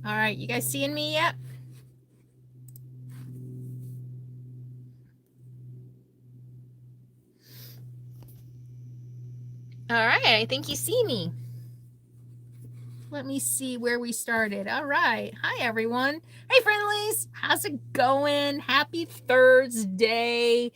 All right, you guys seeing me yet? All right, I think you see me. Let me see where we started. All right. Hi, everyone. Hey, friendlies. How's it going? Happy Thursday.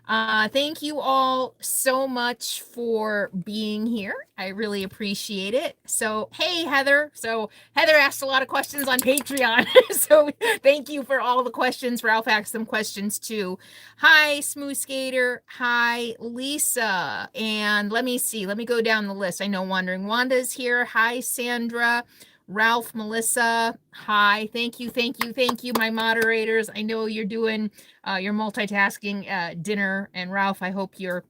Thank you all so much for being here. I really appreciate it. So, hey, Heather. So, Heather asked a lot of questions on Patreon. So, thank you for all the questions. Ralph asked some questions too. Hi, Smooth Skater. Hi, Lisa. And let me see. Let me go down the list. I know Wandering Wanda's here. Hi, Sandra. Ralph, Melissa. Hi. Thank you. Thank you. Thank you, my moderators. I know you're doing you're multitasking dinner. And Ralph, I hope you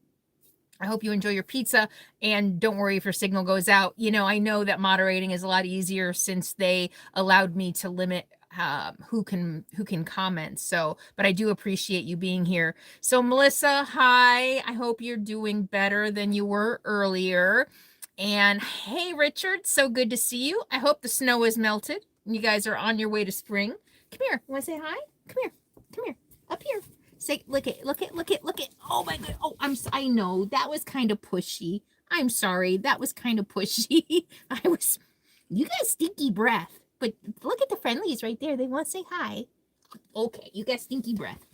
enjoy your pizza, and don't worry if your signal goes out. You know, I know that moderating is a lot easier since they allowed me to limit who can comment. So, but I do appreciate you being here. So, Melissa, hi. I hope you're doing better than you were earlier. And hey, Richard, so good to see you. I hope the snow is melted. You guys are on your way to spring. Come here. Want to say hi? Come here. Come here. Up here. Say, look it. Oh my god. Oh, I know that was kind of pushy. I'm sorry. That was kind of pushy. You got stinky breath. But look at the friendlies right there. They want to say hi. Okay, you got stinky breath.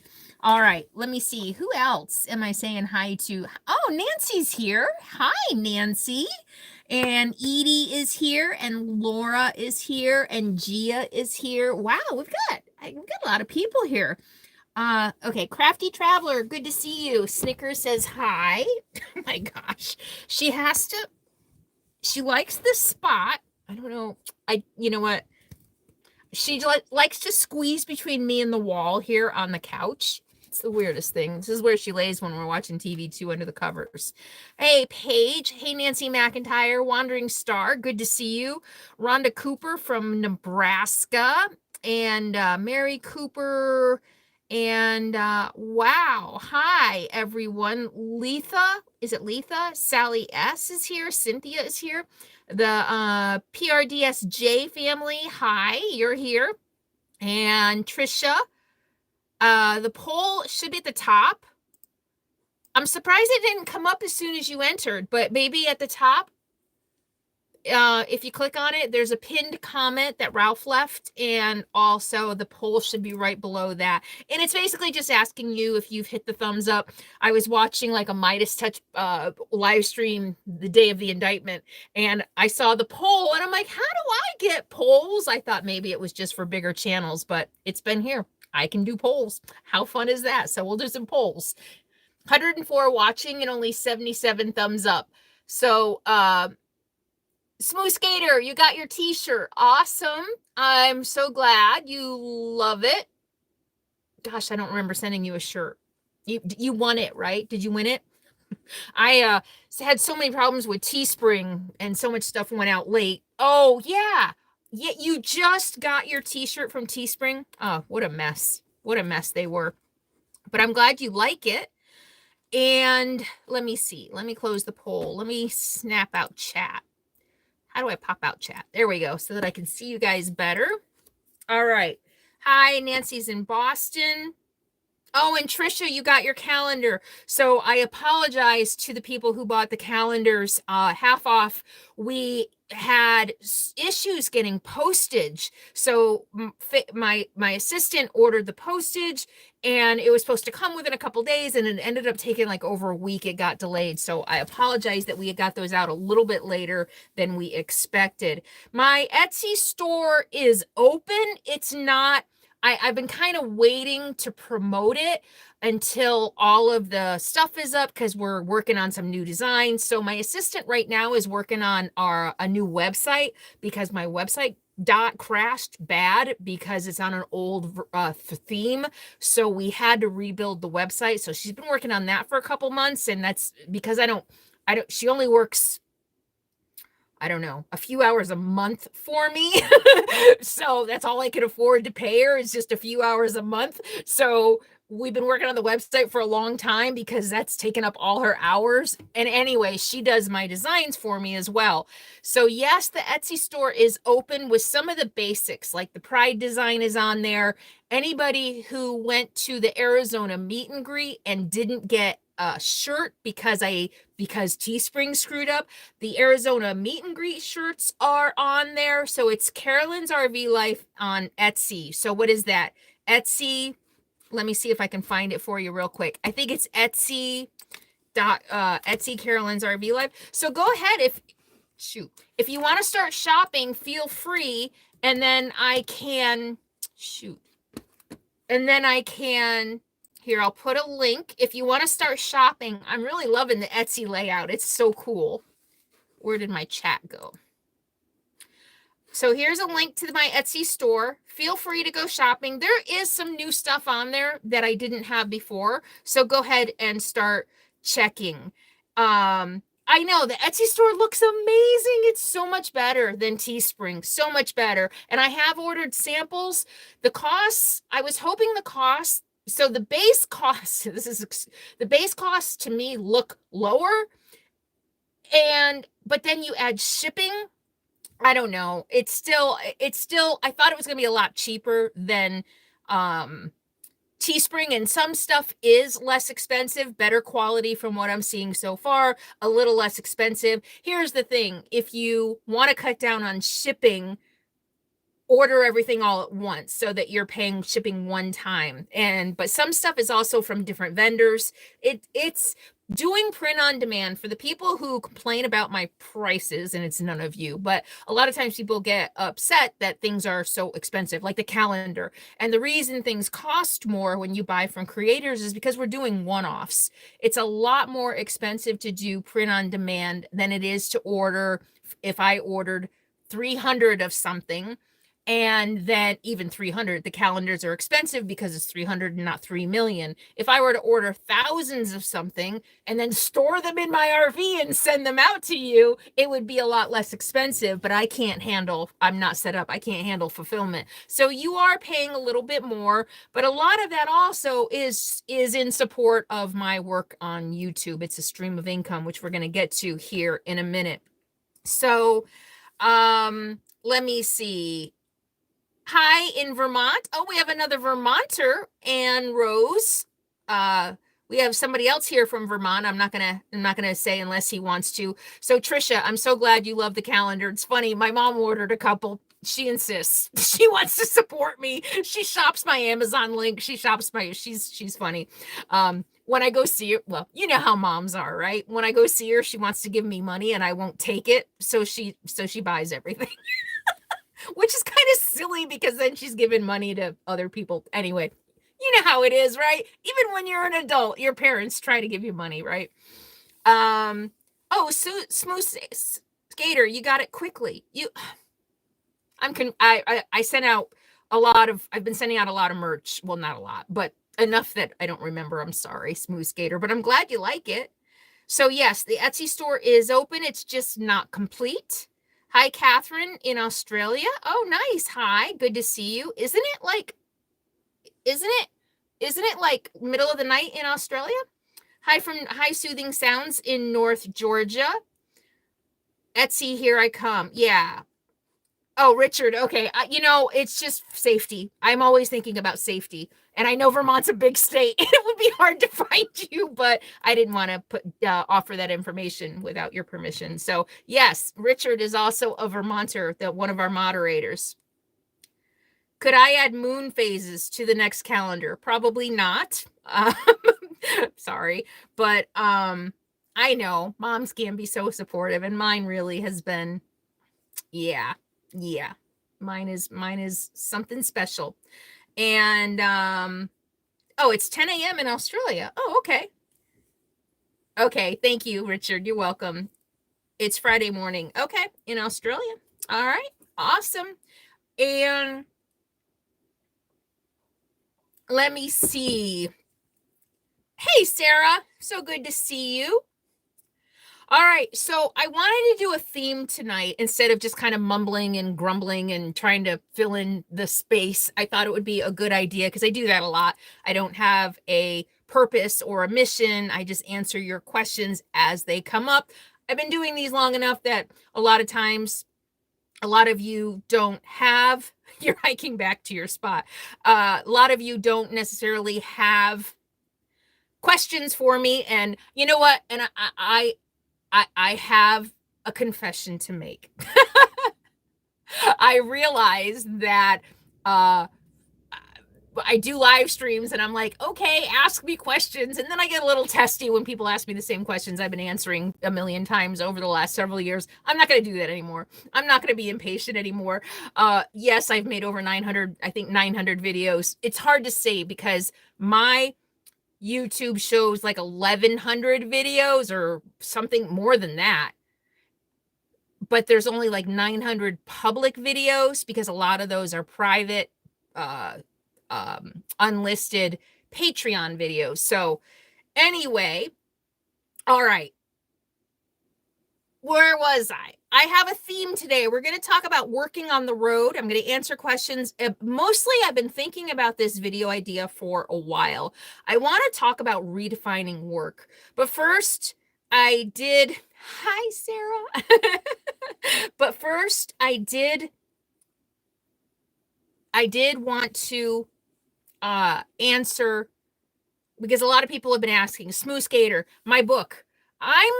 All right, let me see. Who else am I saying hi to? Oh, Nancy's here. Hi, Nancy. And Edie is here, and Laura is here, and Gia is here. Wow, we've got a lot of people here. Okay, Crafty Traveler, good to see you. Snickers says hi. Oh my gosh. She likes this spot. I don't know. You know what? She likes to squeeze between me and the wall here on the couch. It's the weirdest thing. This is where she lays when we're watching TV too, under the covers. Hey, Paige. Hey, Nancy McIntyre. Wandering Star. Good to see you. Rhonda Cooper from Nebraska. And Mary Cooper. And wow. Hi, everyone. Letha. Is it Letha? Sally S. is here. Cynthia is here. The PRDSJ family. Hi, you're here. And Trisha. The poll should be at the top. I'm surprised it didn't come up as soon as you entered, but maybe at the top, if you click on it, there's a pinned comment that Ralph left, and also the poll should be right below that. And it's basically just asking you if you've hit the thumbs up. I was watching like a Midas Touch live stream the day of the indictment, and I saw the poll, and I'm like, how do I get polls? I thought maybe it was just for bigger channels, but it's been here. I can do polls. How fun is that? So we'll do some polls. 104 watching and only 77 thumbs up. So, Smooth Skater, you got your t-shirt. Awesome. I'm so glad you love it. Gosh, I don't remember sending you a shirt. You won it, right? Did you win it? I had so many problems with Teespring, and so much stuff went out late. Oh, yeah. Yeah, you just got your t-shirt from Teespring. Oh, what a mess. What a mess they were. But I'm glad you like it. And let me see. Let me close the poll. Let me snap out chat. How do I pop out chat? There we go, so that I can see you guys better. All right. Hi, Nancy's in Boston. Oh, and Trisha, you got your calendar. So I apologize to the people who bought the calendars half off. We had issues getting postage. So my assistant ordered the postage, and it was supposed to come within a couple days, and it ended up taking like over a week. It got delayed. So I apologize that we got those out a little bit later than we expected. My Etsy store is open. It's not, I've been kind of waiting to promote it until all of the stuff is up, because we're working on some new designs. So my assistant right now is working on a new website, because my website crashed bad because it's on an old theme. So we had to rebuild the website. So she's been working on that for a couple months, and that's because she only works, I don't know, a few hours a month for me. So that's all I can afford to pay her, is just a few hours a month. So we've been working on the website for a long time because that's taken up all her hours. And anyway, she does my designs for me as well. So yes, the Etsy store is open with some of the basics, like the Pride design is on there. Anybody who went to the Arizona meet and greet and didn't get a shirt because Teespring screwed up, the Arizona meet and greet shirts are on there. So it's Carolyn's RV Life on Etsy. So what is that? Etsy. Let me see if I can find it for you real quick. I think it's Etsy Carolyn's RV Life. So go ahead if you want to start shopping, feel free, and then I can here, I'll put a link. If you want to start shopping, I'm really loving the Etsy layout. It's so cool. Where did my chat go? So here's a link to my Etsy store. Feel free to go shopping. There is some new stuff on there that I didn't have before. So go ahead and start checking. I know the Etsy store looks amazing. It's so much better than Teespring, so much better. And I have ordered samples. The costs, I was hoping the cost, so the base cost, the base costs to me look lower. But then you add shipping. I don't know. It's still, I thought it was going to be a lot cheaper than Teespring, and some stuff is less expensive, better quality from what I'm seeing so far, a little less expensive. Here's the thing. If you want to cut down on shipping, order everything all at once so that you're paying shipping one time. But some stuff is also from different vendors. It's doing print on demand for the people who complain about my prices, and it's none of you, but a lot of times people get upset that things are so expensive, like the calendar. And the reason things cost more when you buy from creators is because we're doing one-offs. It's a lot more expensive to do print on demand than it is to order. If I ordered 300 of something, and then even 300, the calendars are expensive because it's 300 and not 3 million. If I were to order thousands of something and then store them in my RV and send them out to you, it would be a lot less expensive, but I'm not set up. I can't handle fulfillment. So you are paying a little bit more, but a lot of that also is in support of my work on YouTube. It's a stream of income, which we're going to get to here in a minute. So, let me see. Hi in Vermont. Oh, we have another Vermonter, and Rose. We have somebody else here from Vermont. I'm not gonna say unless he wants to. So Trisha, I'm so glad you love the calendar. It's funny. My mom ordered a couple. She insists. She wants to support me. She shops my Amazon link. She's funny. When I go see her, well, you know how moms are, right? When I go see her, she wants to give me money and I won't take it. So she buys everything. Which is kind of silly because then she's giving money to other people. Anyway, you know how it is, right? Even when you're an adult, your parents try to give you money, right? Smooth Skater, you got it quickly. I sent out I've been sending out a lot of merch. Well, not a lot, but enough that I don't remember. I'm sorry, Smooth Skater, but I'm glad you like it. So yes, the Etsy store is open. It's just not complete. Hi, Catherine in Australia. Oh, nice. Hi, good to see you. Isn't it like middle of the night in Australia? Hi, Soothing Sounds in North Georgia. Etsy, here I come. Yeah. Oh, Richard. Okay. It's just safety. I'm always thinking about safety. And I know Vermont's a big state. It would be hard to find you, but I didn't want to offer that information without your permission. So yes, Richard is also a Vermonter, one of our moderators. Could I add moon phases to the next calendar? Probably not. Sorry, but I know moms can be so supportive, and mine really has been, yeah. Mine is something special. And it's 10 a.m. in Australia. Oh, okay. Okay, thank you, Richard. You're welcome. It's Friday morning. Okay, in Australia. All right, awesome. And let me see. Hey, Sarah. So good to see you. All right, so I wanted to do a theme tonight instead of just kind of mumbling and grumbling and trying to fill in the space. I thought it would be a good idea because I do that a lot. I don't have a purpose or a mission. I just answer your questions as they come up. I've been doing these long enough that a lot of times, a lot of you don't have, you're hiking back to your spot. A lot of you don't necessarily have questions for me. And you know what? And I have a confession to make. I realize that I do live streams and I'm like, okay, ask me questions. And then I get a little testy when people ask me the same questions I've been answering a million times over the last several years. I'm not going to do that anymore. I'm not going to be impatient anymore. Yes, I've made over 900, I think 900 videos. It's hard to say because my YouTube shows like 1,100 videos or something more than that. But there's only like 900 public videos because a lot of those are private, unlisted Patreon videos. So anyway, all right. Where was I? I have a theme today. We're going to talk about working on the road. I'm going to answer questions. Mostly, I've been thinking about this video idea for a while. I want to talk about redefining work. But first, I did... Hi, Sarah. But first, I did want to answer, because a lot of people have been asking, Smooth Skater, my book. I'm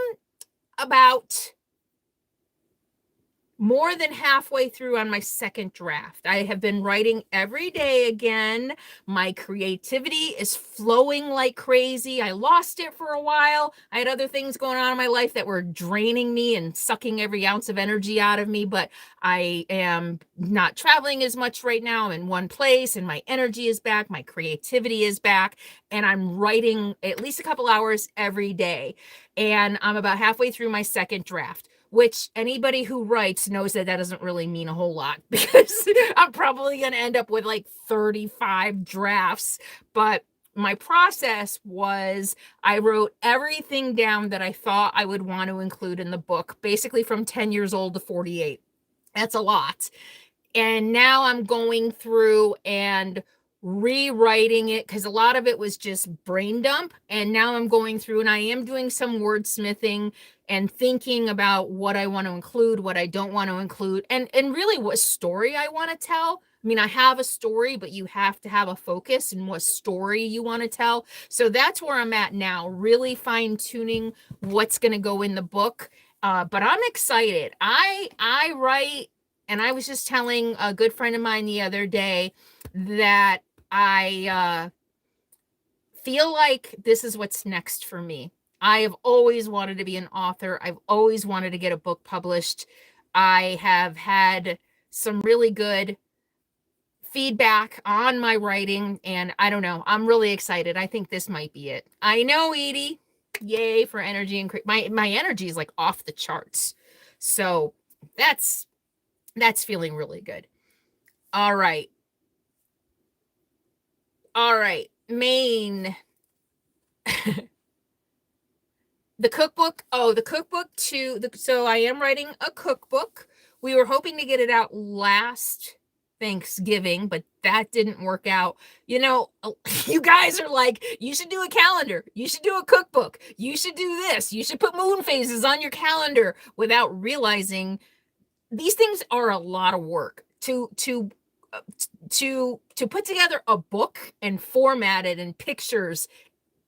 about more than halfway through on my second draft. I have been writing every day again. My creativity is flowing like crazy. I lost it for a while. I had other things going on in my life that were draining me and sucking every ounce of energy out of me, but I am not traveling as much right now. I'm in one place and my energy is back. My creativity is back. And I'm writing at least a couple hours every day. And I'm about halfway through my second draft, which anybody who writes knows that doesn't really mean a whole lot because I'm probably going to end up with like 35 drafts. But my process was I wrote everything down that I thought I would want to include in the book, basically from 10 years old to 48. That's a lot. And now I'm going through and rewriting it because a lot of it was just brain dump. And now I'm going through and I am doing some wordsmithing and thinking about what I want to include, what I don't want to include, and really what story I want to tell. I mean, I have a story, but you have to have a focus in what story you want to tell. So that's where I'm at now, really fine tuning what's going to go in the book. But I'm excited. I write, and I was just telling a good friend of mine the other day that I feel like this is what's next for me. I have always wanted to be an author. I've always wanted to get a book published. I have had some really good feedback on my writing, and I don't know. I'm really excited. I think this might be it. I know, Edie. Yay for energy and my energy is like off the charts. So that's feeling really good. All right. All right. Maine. The cookbook. Oh, the cookbook too. So I am writing a cookbook. We were hoping to get it out last Thanksgiving, but that didn't work out. You know, you guys are like, you should do a calendar. You should do a cookbook. You should do this. You should put moon phases on your calendar, without realizing these things are a lot of work to put together a book and format it and pictures.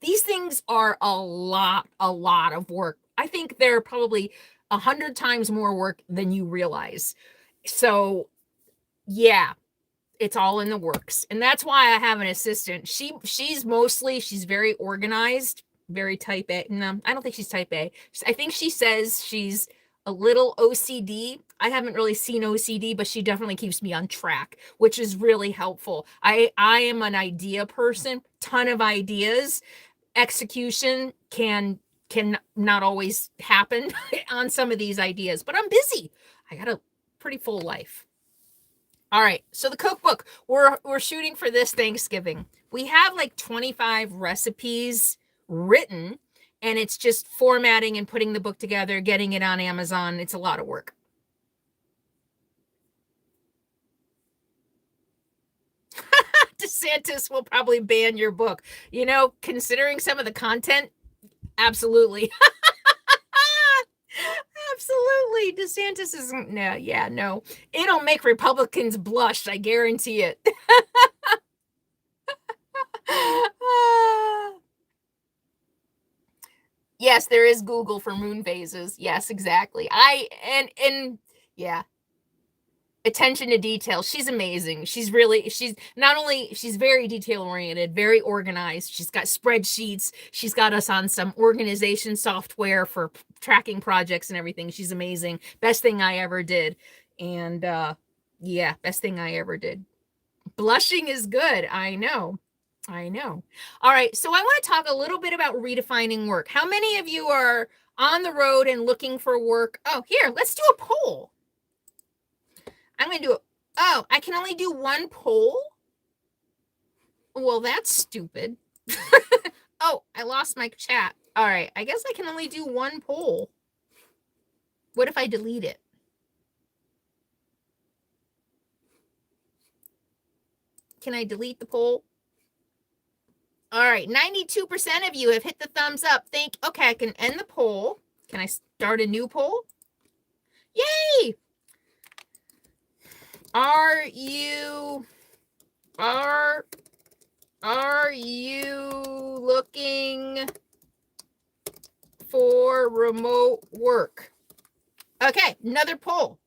These things are a lot of work. I think they're probably 100 times more work than you realize. So yeah, it's all in the works. And that's why I have an assistant. She's very organized, very type A. No, I don't think she's type A. I think she says she's a little OCD. I haven't really seen OCD, but she definitely keeps me on track, which is really helpful. I am an idea person, ton of ideas. Execution can not always happen on some of these ideas, but I'm busy. I got a pretty full life. All right, so the cookbook, we're shooting for this Thanksgiving. We have like 25 recipes written, and it's just formatting and putting the book together, getting it on Amazon. It's a lot of work. DeSantis will probably ban your book. You know, considering some of the content, absolutely. Absolutely. DeSantis isn't, no. It'll make Republicans blush, I guarantee it. Yes, there is Google for moon phases. Yes, exactly. And yeah. Attention to detail. She's amazing. She's very detail oriented, very organized. She's got spreadsheets. She's got us on some organization software for tracking projects and everything. She's amazing. Best thing I ever did. And yeah, best thing I ever did. Blushing is good. I know. All right. So I want to talk a little bit about redefining work. How many of you are on the road and looking for work? Oh, here, let's do a poll. I'm going to do it. Oh, I can only do one poll? Well, that's stupid. Oh, I lost my chat. All right. I guess I can only do one poll. What if I delete it? Can I delete the poll? All right. 92% of you have hit the thumbs up. Okay, I can end the poll. Can I start a new poll? Yay! Are you looking for remote work? Okay, another poll.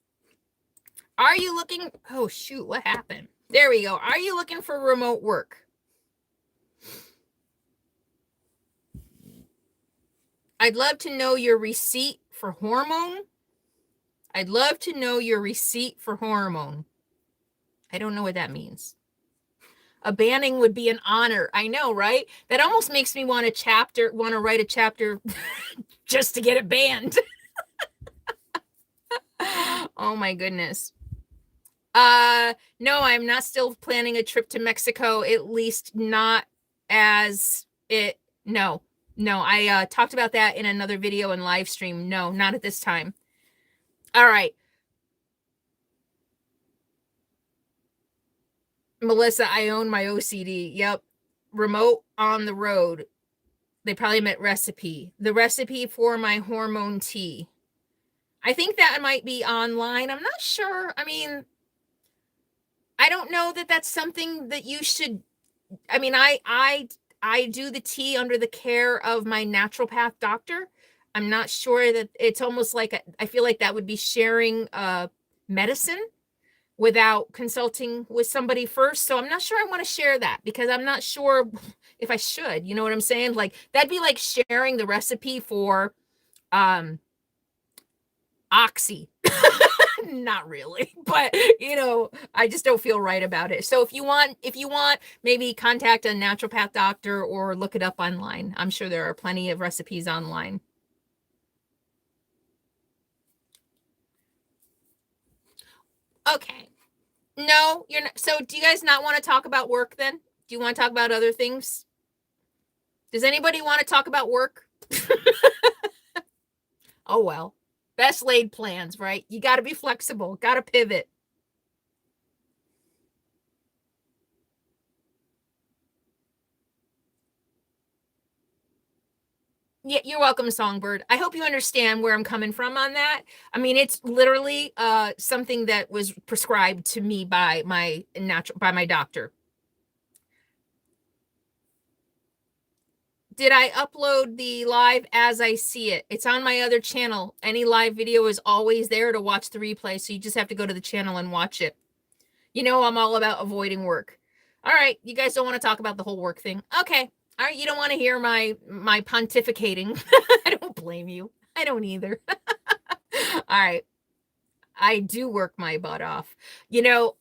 Are you looking? Oh shoot, what happened? There we go. Are you looking for remote work? I'd love to know your receipt for hormone. I'd love to know your receipt for hormone. I don't know what that means. A banning would be an honor. I know, right? That almost makes me want to write a chapter just to get it banned. Oh my goodness. No, I'm not still planning a trip to Mexico, at least not as it. No, I talked about that in another video and live stream. No, not at this time. All right. Melissa, I own my OCD. Yep. Remote on the road. They probably meant recipe. The recipe for my hormone tea. I think that might be online. I'm not sure. I mean, I don't know that that's something that you should. I mean, I do the tea under the care of my naturopath doctor. I'm not sure that it's almost like I feel like that would be sharing medicine without consulting with somebody first. So I'm not sure I want to share that because I'm not sure if I should, you know what I'm saying? Like that'd be like sharing the recipe for Oxy. Not really, but you know, I just don't feel right about it. So if you want, maybe contact a naturopath doctor or look it up online. I'm sure there are plenty of recipes online. Okay. No, you're not. So do you guys not want to talk about work then? Do you want to talk about other things? Does anybody want to talk about work? Oh, well, best laid plans, right? You got to be flexible, got to pivot. Yeah, you're welcome, Songbird. I hope you understand where I'm coming from on that. I mean, it's literally something that was prescribed to me by my doctor. Did I upload the live as I see it? It's on my other channel. Any live video is always there to watch the replay, so you just have to go to the channel and watch it. You know, I'm all about avoiding work. All right, you guys don't want to talk about the whole work thing. Okay. All right, you don't want to hear my pontificating. I don't blame you. I don't either. All right. I do work my butt off. You know,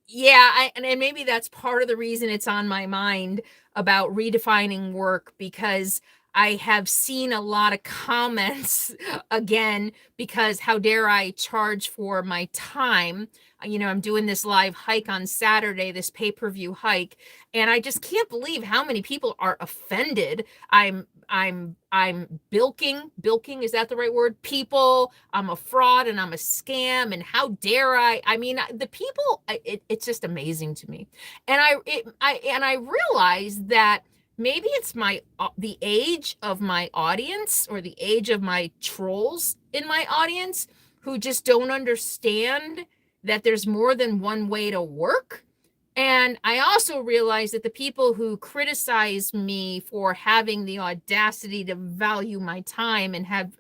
yeah, and maybe that's part of the reason it's on my mind about redefining work, because I have seen a lot of comments again, because how dare I charge for my time? You know, I'm doing this live hike on Saturday, this pay-per-view hike, and I just can't believe how many people are offended. I'm bilking, is that the right word? People, I'm a fraud and I'm a scam, and how dare I mean, the people, it's just amazing to me. And I realize that maybe it's the age of my audience, or the age of my trolls in my audience, who just don't understand that there's more than one way to work. And I also realize that the people who criticize me for having the audacity to value my time and have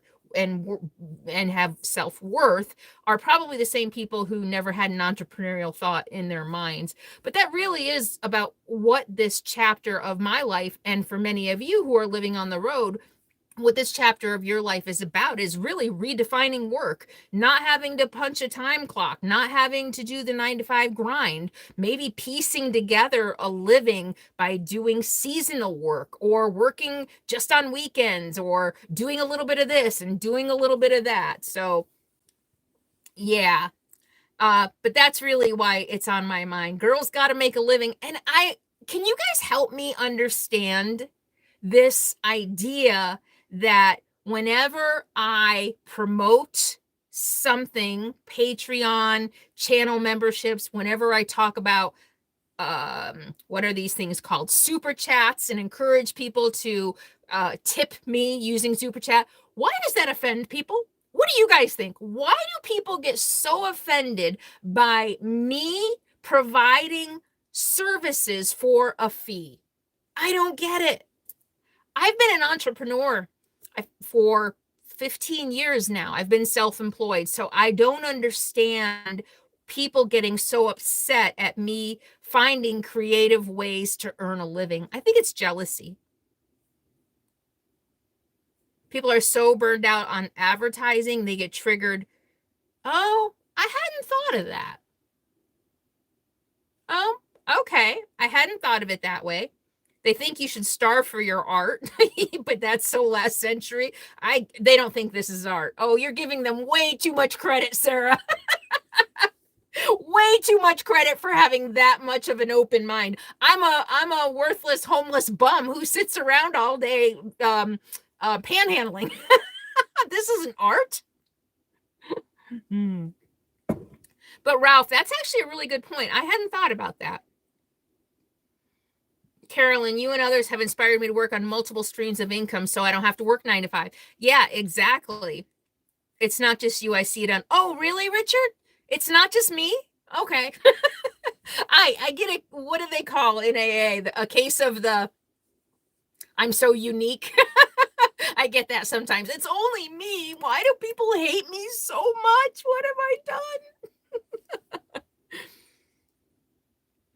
self-worth are probably the same people who never had an entrepreneurial thought in their minds. But that really is about what this chapter of my life, and for many of you who are living on the road, what this chapter of your life is about, is really redefining work, not having to punch a time clock, not having to do the 9 to 5 grind, maybe piecing together a living by doing seasonal work, or working just on weekends, or doing a little bit of this and doing a little bit of that. So yeah, but that's really why it's on my mind. Girls got to make a living. And can you guys help me understand this idea that whenever I promote something, Patreon, channel memberships, whenever I talk about what are these things called, super chats, and encourage people to tip me using super chat, why does that offend people? What do you guys think? Why do people get so offended by me providing services for a fee? I don't get it. I've been an entrepreneur for 15 years now. I've been self-employed, so I don't understand people getting so upset at me finding creative ways to earn a living. I think it's jealousy. People are so burned out on advertising, they get triggered. Oh, I hadn't thought of that. Oh, okay. I hadn't thought of it that way. They think you should starve for your art, but that's so last century. They don't think this is art. Oh, you're giving them way too much credit, Sarah. Way too much credit for having that much of an open mind. I'm a worthless homeless bum who sits around all day panhandling. This isn't art. But Ralph, that's actually a really good point. I hadn't thought about that. Carolyn, you and others have inspired me to work on multiple streams of income so I don't have to work 9 to 5. Yeah, exactly. It's not just you. I see it on. Oh, really, Richard? It's not just me? Okay. I get it. What do they call in AA? A case of the I'm so unique. I get that sometimes. It's only me. Why do people hate me so much? What have I done?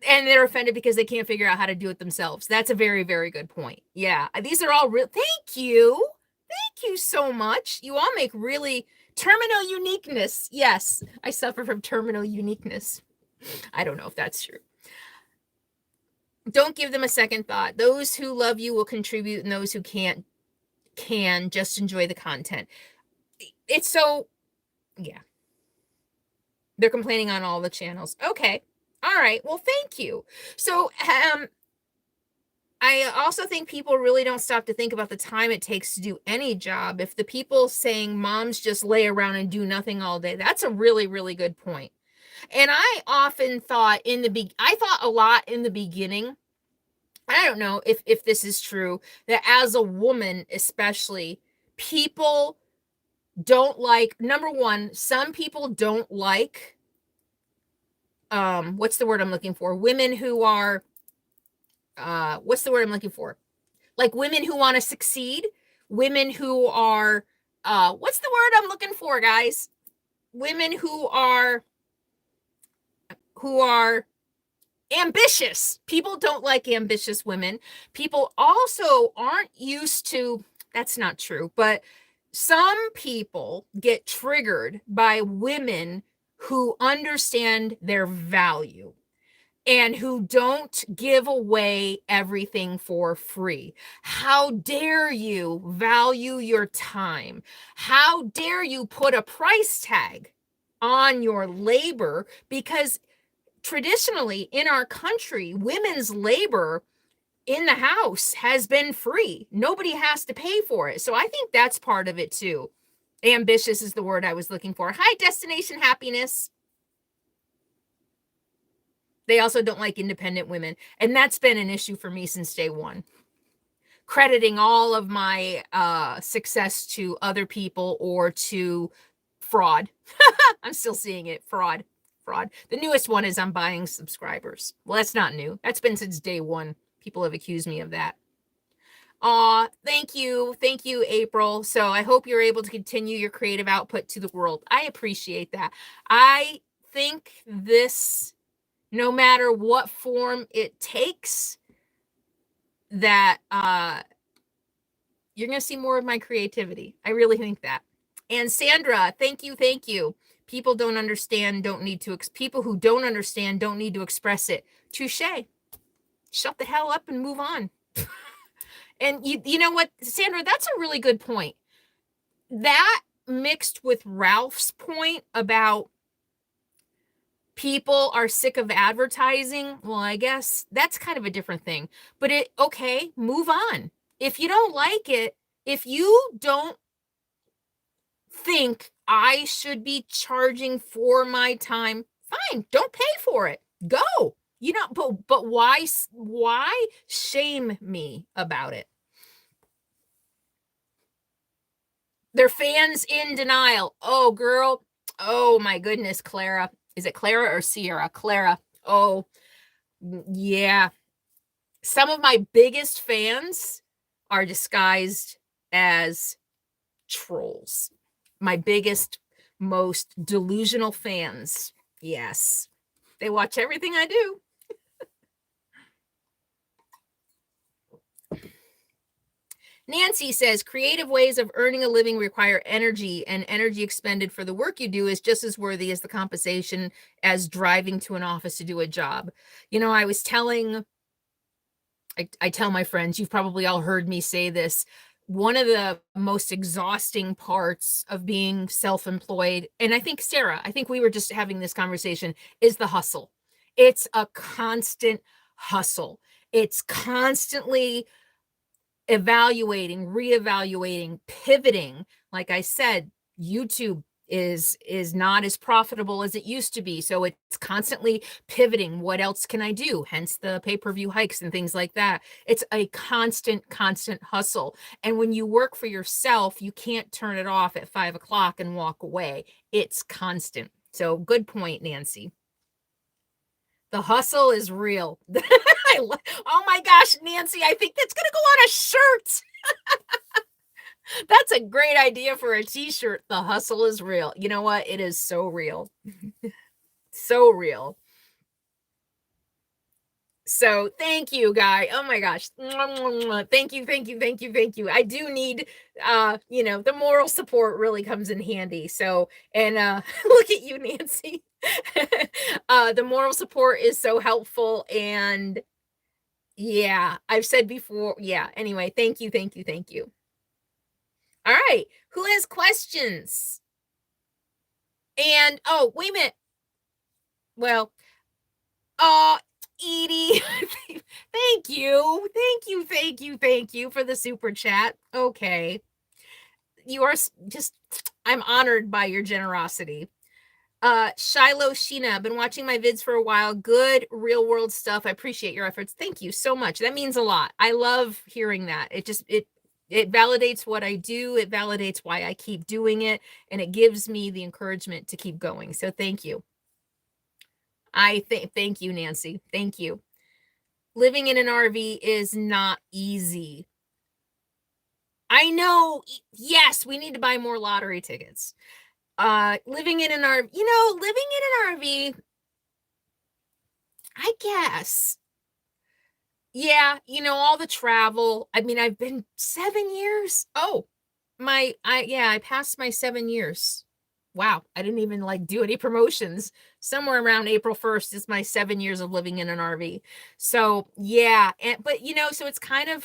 And they're offended because they can't figure out how to do it themselves. That's a very, very good point. Yeah, these are all real. Thank you. Thank you so much. You all make really terminal uniqueness. Yes, I suffer from terminal uniqueness. I don't know if that's true. Don't give them a second thought. Those who love you will contribute, and those who can't can just enjoy the content. It's so, yeah. They're complaining on all the channels. Okay. All right. Well, thank you. So, I also think people really don't stop to think about the time it takes to do any job. If the people saying moms just lay around and do nothing all day, that's a really, really good point. And I often thought I thought a lot in the beginning, I don't know if this is true, that as a woman, especially, people don't like, number one, some people don't like, what's the word I'm looking for? Women who are, what's the word I'm looking for? Like women who want to succeed, women who are, what's the word I'm looking for, guys? Women who are ambitious. People don't like ambitious women. People also aren't used to, that's not true, but some people get triggered by women who understand their value and who don't give away everything for free. How dare you value your time? How dare you put a price tag on your labor? Because traditionally in our country, women's labor in the house has been free. Nobody has to pay for it. So I think that's part of it too. Ambitious is the word I was looking for. Hi, Destination Happiness. They also don't like independent women. And that's been an issue for me since day one. Crediting all of my success to other people or to fraud. I'm still seeing it. Fraud. The newest one is I'm buying subscribers. Well, that's not new. That's been since day one. People have accused me of that. Aw, thank you. Thank you, April. So I hope you're able to continue your creative output to the world. I appreciate that. I think this, no matter what form it takes, that you're going to see more of my creativity. I really think that. And Sandra, thank you. People don't understand, people who don't understand don't need to express it. Touche. Shut the hell up and move on. And you know what, Sandra, that's a really good point. That mixed with Ralph's point about people are sick of advertising. Well, I guess that's kind of a different thing. But okay, move on. If you don't like it, if you don't think I should be charging for my time, fine, don't pay for it. Go. You know, but why shame me about it? They're fans in denial. Oh, girl. Oh, my goodness, Clara. Is it Clara or Sierra? Clara. Oh, yeah. Some of my biggest fans are disguised as trolls. My biggest, most delusional fans. Yes. They watch everything I do. Nancy says, creative ways of earning a living require energy, and energy expended for the work you do is just as worthy as the compensation as driving to an office to do a job. You know, I was telling, I tell my friends, you've probably all heard me say this, one of the most exhausting parts of being self-employed, and I think, Sarah, I think we were just having this conversation, is the hustle. It's a constant hustle. It's constantly evaluating, reevaluating, pivoting. Like I said, YouTube is not as profitable as it used to be. So it's constantly pivoting. What else can I do? Hence the pay-per-view hikes and things like that. It's a constant hustle. And when you work for yourself, you can't turn it off at 5 o'clock and walk away. It's constant. So good point, Nancy. The hustle is real. Oh my gosh, Nancy, I think that's going to go on a shirt. That's a great idea for a t-shirt. The hustle is real. You know what? It is so real. So real. So thank you, Guy. Oh my gosh. Thank you. I do need, you know, the moral support really comes in handy. So, and look at you, Nancy. The moral support is so helpful. And yeah, I've said before. Yeah. Anyway, thank you. All right. Who has questions? And, oh, wait a minute. Well, Edie, thank you for the super chat. Okay. You are just, I'm honored by your generosity. Shiloh Sheena, been watching my vids for a while. Good real world stuff. I appreciate your efforts. Thank you so much. That means a lot. I love hearing that. It validates what I do. It validates why I keep doing it. And it gives me the encouragement to keep going. So thank you. Thank you, Nancy. Thank you. Living in an RV is not easy. I know. Yes, we need to buy more lottery tickets. Living in an RV, I guess. Yeah, all the travel. I mean, I've been 7 years. Oh, I passed my 7 years. Wow, I didn't even do any promotions. Somewhere around April 1st is my 7 years of living in an RV. So yeah, but so it's kind of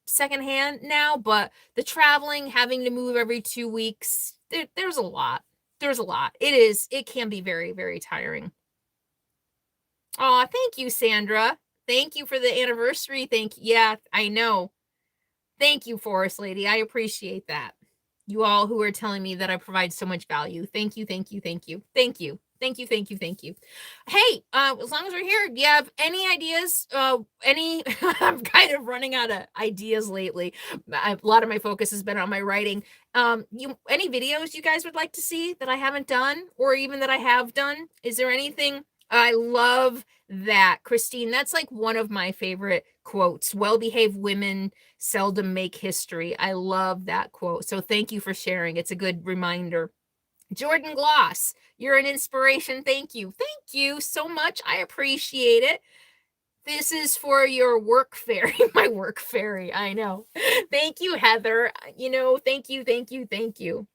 secondhand now, but the traveling, having to move every 2 weeks, there's a lot. It can be very, very tiring. Oh, thank you, Sandra. Thank you for the anniversary. Yeah, I know. Thank you, Forest Lady. I appreciate that. You all who are telling me that I provide so much value. Thank you, thank you, thank you. Thank you. Thank you, thank you, thank you. Hey, as long as we're here, do you have any ideas? I'm kind of running out of ideas lately. A lot of my focus has been on my writing. Any videos you guys would like to see that I haven't done, or even that I have done? Is there anything? I love that, Christine. That's like one of my favorite quotes. Well-behaved women seldom make history. I love that quote. So thank you for sharing. It's a good reminder. Jordan Gloss, you're an inspiration. Thank you. Thank you so much. I appreciate it. This is for your work fairy. My work fairy. I know. Thank you, Heather. Thank you, thank you, thank you.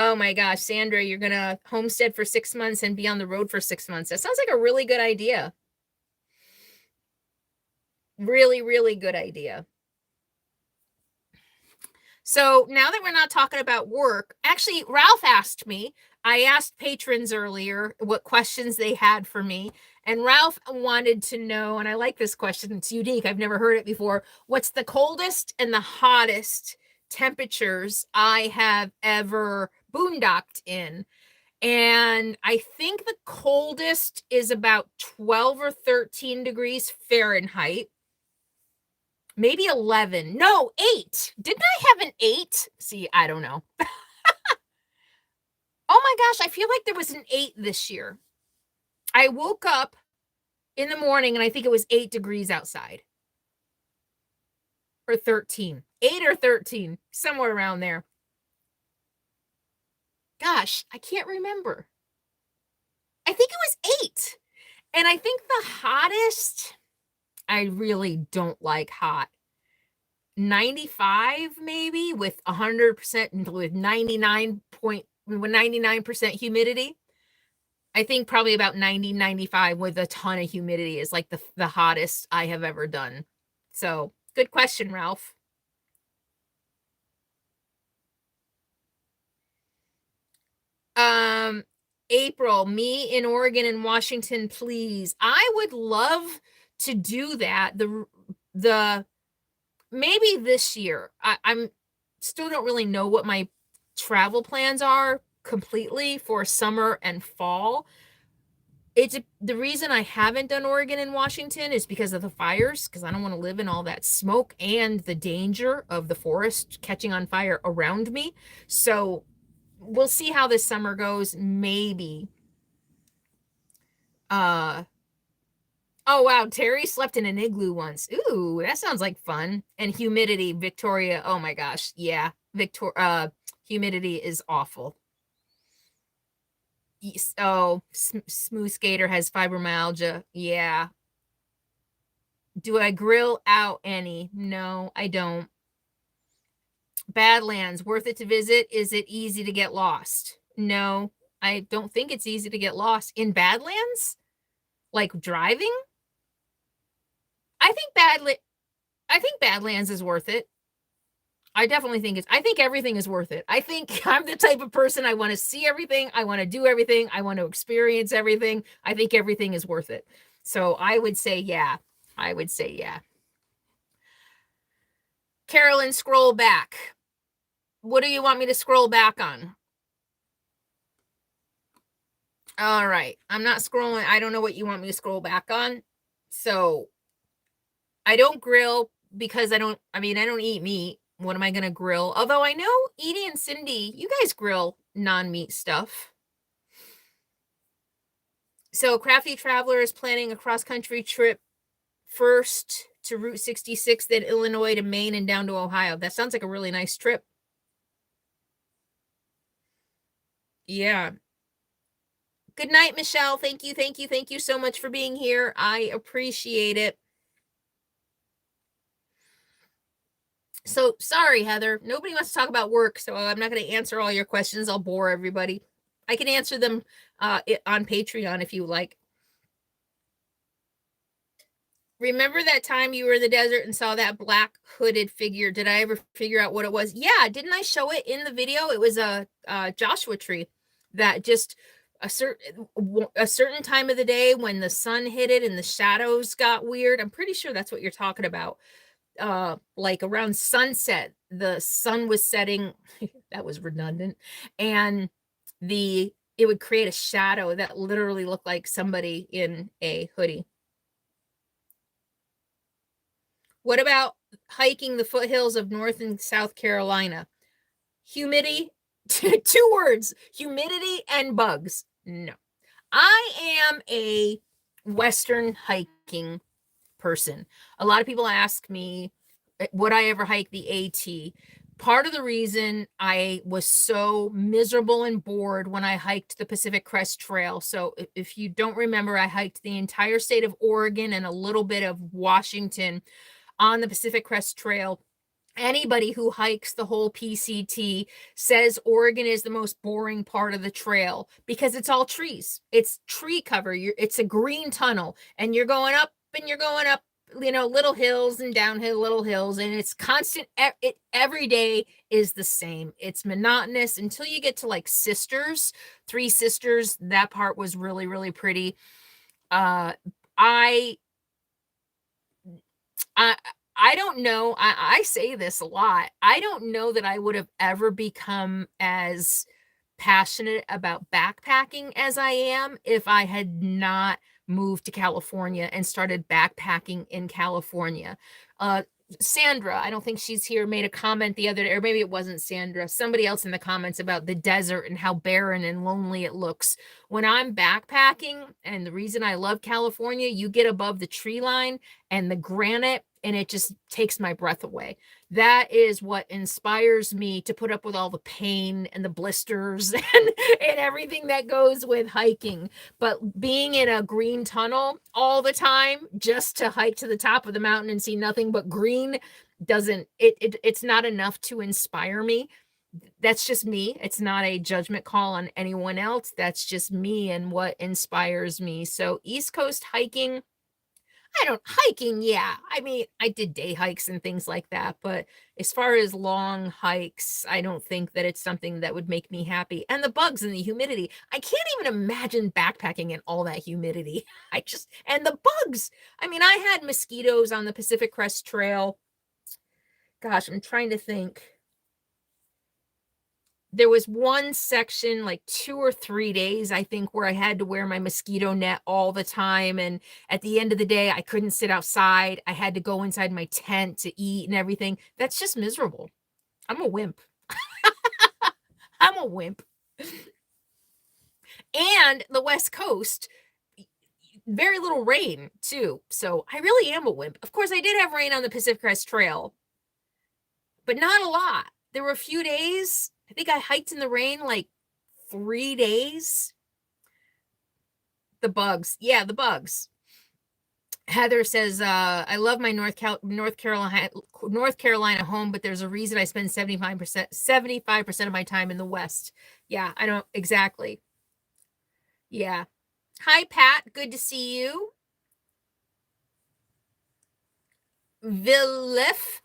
Oh my gosh, Sandra, you're going to homestead for 6 months and be on the road for 6 months. That sounds like a really good idea. Really, really good idea. So now that we're not talking about work, actually, Ralph asked me, I asked patrons earlier what questions they had for me. And Ralph wanted to know, and I like this question, it's unique, I've never heard it before. What's the coldest and the hottest temperatures I have ever boondocked in? And I think the coldest is about 12 or 13 degrees Fahrenheit. Maybe 11. No, 8. Didn't I have an 8? See, I don't know. Oh my gosh, I feel like there was an 8 this year. I woke up in the morning and I think it was 8 degrees outside. Or 13. 8 or 13. Somewhere around there. Gosh, I can't remember. I think it was 8. And I think the hottest, I really don't like hot. 95 maybe with 100% with 99% humidity. I think probably about 90-95 with a ton of humidity is like the hottest I have ever done. So good question, Ralph. April, me in Oregon and Washington, please. I would love to do that. The maybe this year. I'm still don't really know what my travel plans are completely for summer and fall. The reason I haven't done Oregon and Washington is because of the fires, because I don't want to live in all that smoke and the danger of the forest catching on fire around me. So we'll see how this summer goes. Maybe. Oh wow, Terry slept in an igloo once. Ooh, that sounds like fun. And humidity, Victoria. Oh my gosh, yeah, humidity is awful. Oh, Smooth Skater has fibromyalgia. Yeah. Do I grill out any? No, I don't. Badlands, worth it to visit? Is it easy to get lost? No, I don't think it's easy to get lost in Badlands. Like driving? I think Badlands is worth it. I definitely think I think everything is worth it. I think I'm the type of person, I want to see everything. I want to do everything. I want to experience everything. I think everything is worth it. So I would say, yeah. I would say, yeah. Carolyn, scroll back. What do you want me to scroll back on? All right. I'm not scrolling. I don't know what you want me to scroll back on. So I don't grill because I don't eat meat. What am I going to grill? Although I know Edie and Cindy, you guys grill non-meat stuff. So Crafty Traveler is planning a cross-country trip first to Route 66, then Illinois to Maine and down to Ohio. That sounds like a really nice trip. Yeah. Good night, Michelle. Thank you, thank you, thank you so much for being here. I appreciate it. So sorry, Heather. Nobody wants to talk about work, so I'm not going to answer all your questions. I'll bore everybody. I can answer them on Patreon if you like. Remember that time you were in the desert and saw that black hooded figure? Did I ever figure out what it was? Yeah, didn't I show it in the video? It was a Joshua tree that just a certain time of the day when the sun hit it and the shadows got weird. I'm pretty sure that's what you're talking about. Like around sunset, the sun was setting. That was redundant. And it would create a shadow that literally looked like somebody in a hoodie. What about hiking the foothills of North and South Carolina? Humidity, 2 words, humidity and bugs. No. I am a Western hiking person. A lot of people ask me, would I ever hike the AT? Part of the reason I was so miserable and bored when I hiked the Pacific Crest Trail. So if you don't remember, I hiked the entire state of Oregon and a little bit of Washington on the Pacific Crest Trail. Anybody who hikes the whole PCT says Oregon is the most boring part of the trail because it's all trees. It's tree cover. It's a green tunnel, and you're going up and you're going up, little hills and downhill little hills, and it's constant. Every day is the same. It's monotonous until you get to like Three Sisters. That part was really, really pretty. I don't know. I say this a lot. I don't know that I would have ever become as passionate about backpacking as I am if I had not moved to California and started backpacking in California. Sandra, I don't think she's here, made a comment the other day, or maybe it wasn't Sandra, somebody else in the comments about the desert and how barren and lonely it looks. When I'm backpacking, and the reason I love California, you get above the tree line and the granite, and it just takes my breath away. That is what inspires me to put up with all the pain and the blisters and everything that goes with hiking. But being in a green tunnel all the time just to hike to the top of the mountain and see nothing but green it's not enough to inspire me. That's just me. It's not a judgment call on anyone else. That's just me and what inspires me. So East Coast hiking, yeah. I mean, I did day hikes and things like that, but as far as long hikes, I don't think that it's something that would make me happy. And the bugs and the humidity, I can't even imagine backpacking in all that humidity. And the bugs. I mean, I had mosquitoes on the Pacific Crest Trail. Gosh, I'm trying to think. There was one section, like 2 or 3 days, I think, where I had to wear my mosquito net all the time. And at the end of the day, I couldn't sit outside. I had to go inside my tent to eat and everything. That's just miserable. I'm a wimp. I'm a wimp. And the West Coast, very little rain too. So I really am a wimp. Of course, I did have rain on the Pacific Crest Trail, but not a lot. There were a few days. I think I hiked in the rain like 3 days. The bugs. Yeah, the bugs. Heather says, I love my North Carolina home, but there's a reason I spend 75% of my time in the West. Yeah, I don't exactly. Yeah. Hi, Pat. Good to see you. VLIFE.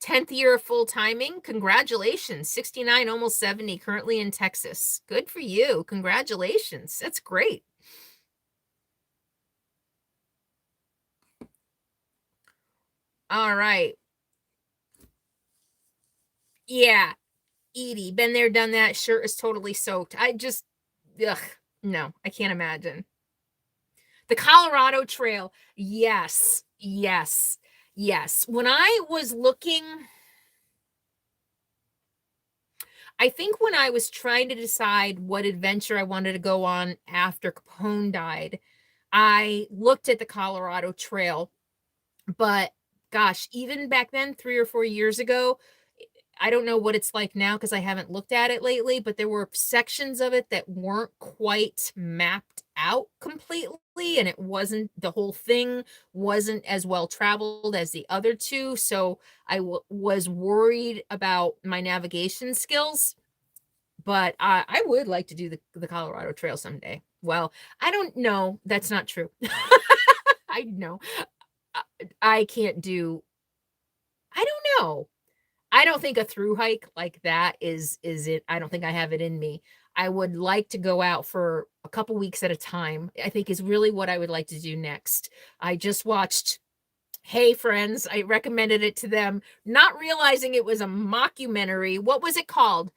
10th year of full timing. Congratulations. 69, almost 70, currently in Texas. Good for you. Congratulations. That's great. All right. Yeah. Edie, been there, done that. Shirt is totally soaked. No, I can't imagine. The Colorado Trail. Yes. When I was looking, I think when I was trying to decide what adventure I wanted to go on after Capone died, I looked at the Colorado Trail. But gosh, even back then, 3 or 4 years ago, I don't know what it's like now because I haven't looked at it lately, but there were sections of it that weren't quite mapped out completely, and the whole thing wasn't as well traveled as the other two. So I was worried about my navigation skills, but I would like to do the Colorado Trail someday. Well, I don't know. That's not true. I know. I can't do, I don't know. I don't think a through hike like that is it. I don't think I have it in me. I would like to go out for a couple weeks at a time, I think is really what I would like to do next. I just watched Hey Friends. I recommended it to them, not realizing it was a mockumentary. What was it called?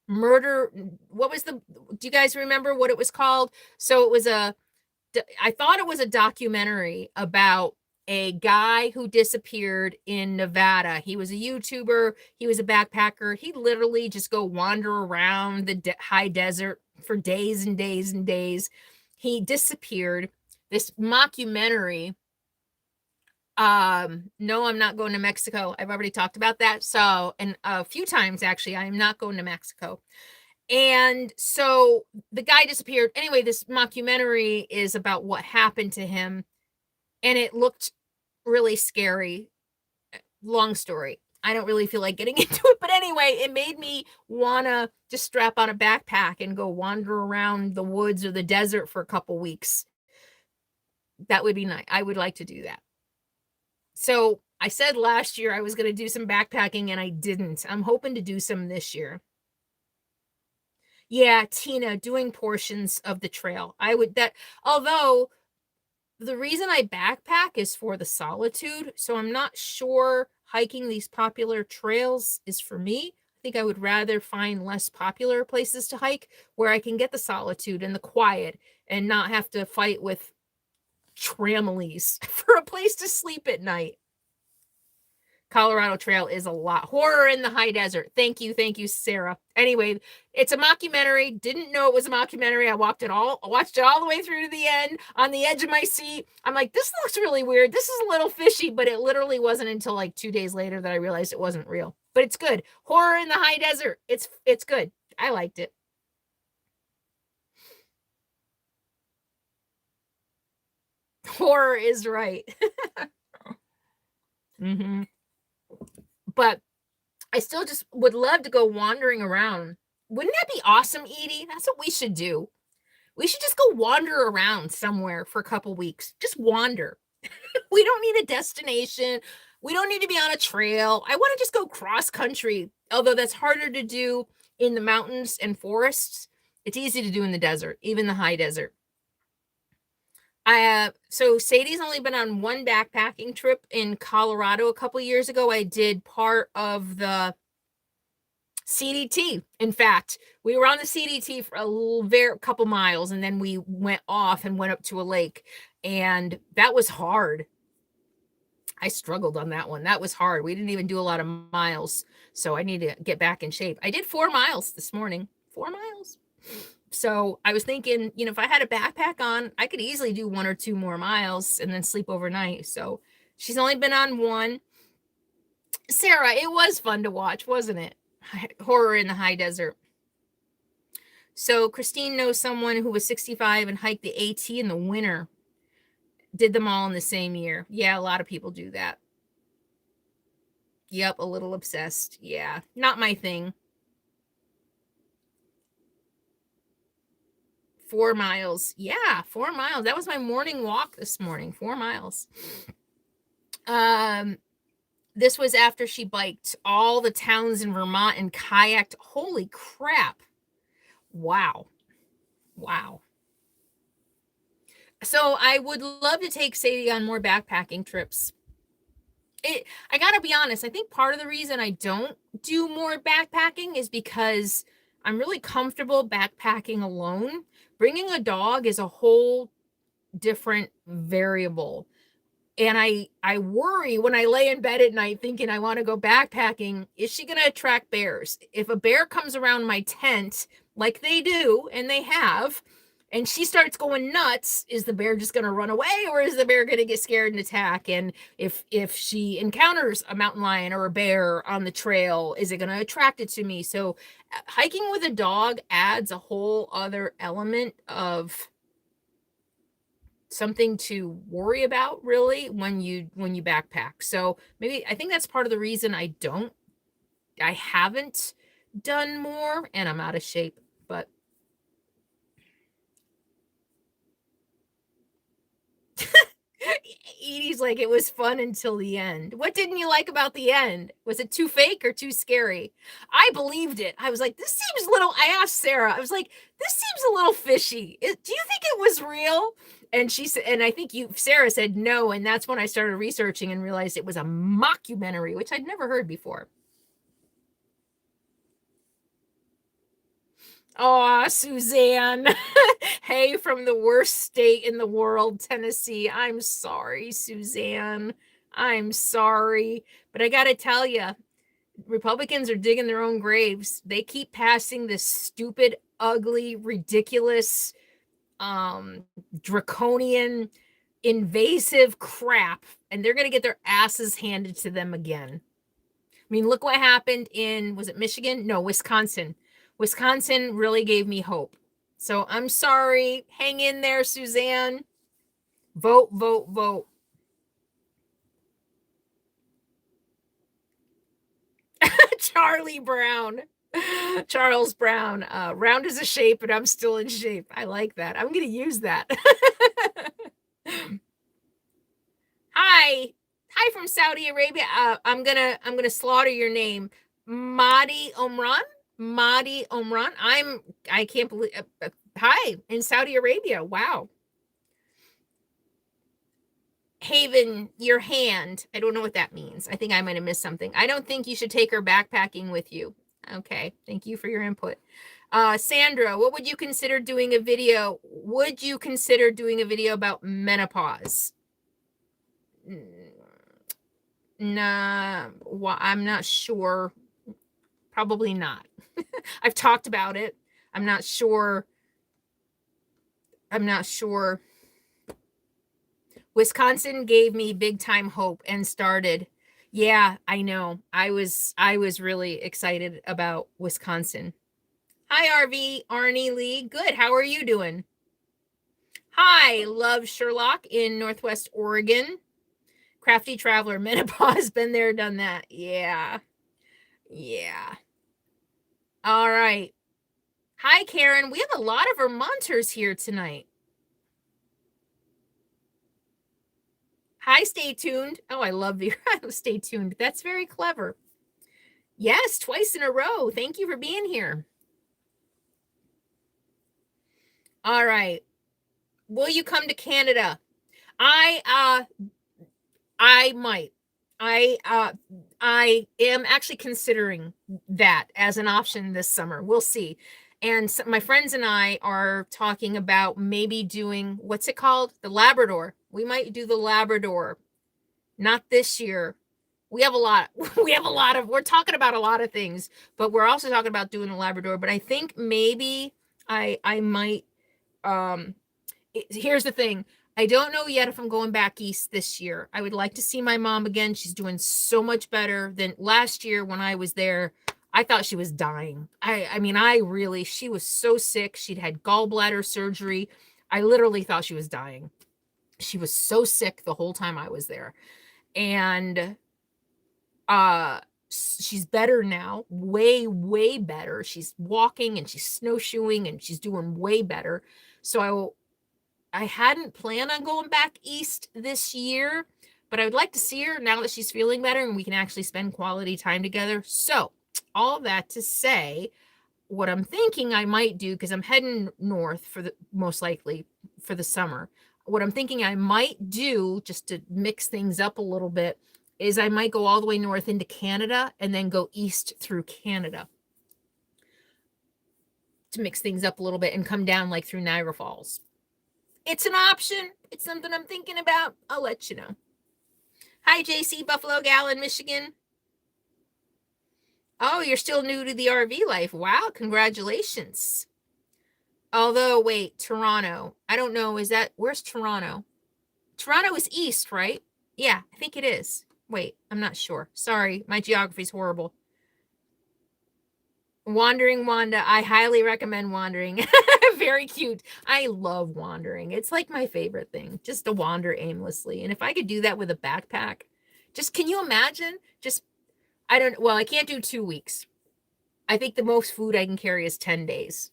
Murder. What was do you guys remember what it was called? So it was I thought it was a documentary about a guy who disappeared in Nevada. He was a YouTuber. He was a backpacker. He literally just go wander around the high desert for days and days and days. He disappeared. This mockumentary. No, I'm not going to Mexico. I've already talked about that. So, and a few times actually, I am not going to Mexico. And so the guy disappeared. Anyway, this mockumentary is about what happened to him, and it looked really scary. Long story. I don't really feel like getting into it, but anyway, it made me want to just strap on a backpack and go wander around the woods or the desert for a couple weeks. That would be nice. I would like to do that. So I said last year I was going to do some backpacking, and I didn't. I'm hoping to do some this year. Yeah, Tina, doing portions of the trail. Although the reason I backpack is for the solitude, so I'm not sure hiking these popular trails is for me. I think I would rather find less popular places to hike where I can get the solitude and the quiet and not have to fight with tramilies for a place to sleep at night. Colorado Trail is a lot. Horror in the high desert. Thank you, Sarah. Anyway, it's a mockumentary. Didn't know it was a mockumentary. I watched it all the way through to the end on the edge of my seat. I'm like, this looks really weird. This is a little fishy, but it literally wasn't until like 2 days later that I realized it wasn't real. But it's good. Horror in the high desert. It's good. I liked it. Horror is right. Mm-hmm. But I still just would love to go wandering around. Wouldn't that be awesome, Edie? That's what we should do. We should just go wander around somewhere for a couple weeks. Just wander. We don't need a destination. We don't need to be on a trail. I want to just go cross country, although that's harder to do in the mountains and forests. It's easy to do in the desert, even the high desert. So Sadie's only been on one backpacking trip in Colorado a couple years ago. I did part of the CDT. In fact, we were on the CDT for a couple miles, and then we went off and went up to a lake, and that was hard. I struggled on that one. That was hard. We didn't even do a lot of miles, so I need to get back in shape. I did 4 miles this morning. 4 miles. So I was thinking, if I had a backpack on, I could easily do 1 or 2 more miles and then sleep overnight. So she's only been on one. Sarah, it was fun to watch, wasn't it? Horror in the high desert. So Christine knows someone who was 65 and hiked the AT in the winter. Did them all in the same year. Yeah, a lot of people do that. Yep, a little obsessed. Yeah, not my thing. 4 miles. Yeah, 4 miles. That was my morning walk this morning. 4 miles. This was after she biked all the towns in Vermont and kayaked. Holy crap. Wow. So I would love to take Sadie on more backpacking trips. I gotta be honest, I think part of the reason I don't do more backpacking is because I'm really comfortable backpacking alone. Bringing a dog is a whole different variable. And I worry when I lay in bed at night thinking I want to go backpacking, is she going to attract bears? If a bear comes around my tent, like they do, and they have, and she starts going nuts, is the bear just going to run away, or is the bear going to get scared and attack? And if she encounters a mountain lion or a bear on the trail, is it going to attract it to me? So hiking with a dog adds a whole other element of something to worry about, really, when you backpack. So maybe I think that's part of the reason I haven't done more, and I'm out of shape. But Edie She's like, it was fun until the end. What didn't you like about the end? Was it too fake or too scary? I believed it. I was like, this seems I asked Sarah, I was like, this seems a little fishy. Do you think it was real? And she said, and I think Sarah said no. And that's when I started researching and realized it was a mockumentary, which I'd never heard before. Oh, Suzanne. Hey, from the worst state in the world, Tennessee. I'm sorry, Suzanne. I'm sorry. But I got to tell you, Republicans are digging their own graves. They keep passing this stupid, ugly, ridiculous, draconian, invasive crap, and they're going to get their asses handed to them again. I mean, look what happened in, was it Michigan? No, Wisconsin. Wisconsin really gave me hope. So I'm sorry. Hang in there, Suzanne. Vote, vote, vote. Charlie Brown. Charles Brown. Round is a shape, but I'm still in shape. I like that. I'm going to use that. Hi. Hi from Saudi Arabia. I'm gonna slaughter your name. Mahdi Omran. Mahdi Omran. I can't believe. Hi in Saudi Arabia. Wow. Haven, your hand. I don't know what that means. I think I might have missed something. I don't think you should take her backpacking with you. Okay. Thank you for your input. Sandra, what would you consider doing a video? Would you consider doing a video about menopause? Nah, well, I'm not sure. Probably not. I've talked about it. I'm not sure. Wisconsin gave me big time hope and started. Yeah, I know. I was really excited about Wisconsin. Hi, RV, Arnie Lee. Good. How are you doing? Hi, love Sherlock in Northwest Oregon. Crafty Traveler, menopause, been there, done that. Yeah. Yeah. All right. Hi, Karen. We have a lot of Vermonters here tonight. Hi, stay tuned. Oh, I love the stay tuned. That's very clever. Yes, twice in a row. Thank you for being here. All right. Will you come to Canada? I might. I am actually considering that as an option this summer. We'll see. And so my friends and I are talking about maybe doing, what's it called? The Labrador. We might do the Labrador. Not this year. We're talking about a lot of things, but we're also talking about doing a Labrador. But I think maybe I might, here's the thing. I don't know yet if I'm going back east this year. I would like to see my mom again. She's doing so much better than last year when I was there. I thought she was dying. She was so sick. She'd had gallbladder surgery. I literally thought she was dying. She was so sick the whole time I was there. And she's better now, way, way better. She's walking and she's snowshoeing and she's doing way better. So I hadn't planned on going back east this year, but I would like to see her now that she's feeling better and we can actually spend quality time together. So all that to say, what I'm thinking I might do, because I'm heading north most likely for the summer. What I'm thinking I might do, just to mix things up a little bit, is I might go all the way north into Canada and then go east through Canada to mix things up a little bit and come down like through Niagara Falls. It's an option. It's something I'm thinking about. I'll let you know. Hi, JC, Buffalo Gal in Michigan. Oh, you're still new to the RV life. Wow, congratulations. Although, wait, Toronto. I don't know. Where's Toronto? Toronto is east, right? Yeah, I think it is. Wait, I'm not sure. Sorry, my geography's horrible. Wandering Wanda. I highly recommend Wandering. Very cute. I love wandering. It's like my favorite thing, just to wander aimlessly. And if I could do that with a backpack, can you imagine? I can't do 2 weeks. I think the most food I can carry is 10 days.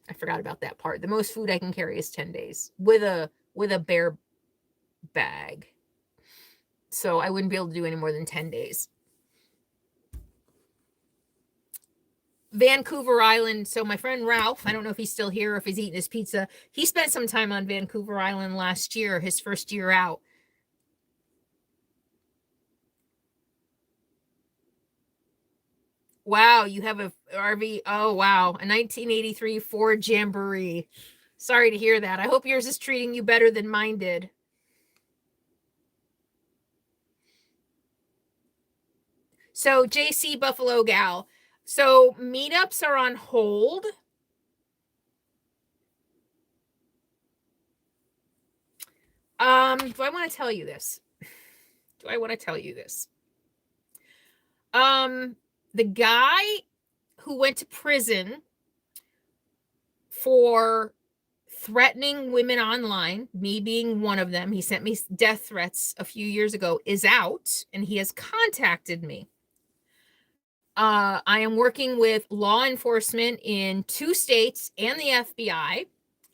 I forgot about that part. The most food I can carry is 10 days with a bear bag. So I wouldn't be able to do any more than 10 days. Vancouver Island. So my friend Ralph, I don't know if he's still here or if he's eating his pizza. He spent some time on Vancouver Island last year, his first year out. Wow, you have a RV. Oh, wow. A 1983 Ford Jamboree. Sorry to hear that. I hope yours is treating you better than mine did. So, JC Buffalo Gal. So, meetups are on hold. Do I want to tell you this? Do I want to tell you this? The guy who went to prison for threatening women online, me being one of them, he sent me death threats a few years ago, is out and he has contacted me. I am working with law enforcement in 2 states and the FBI.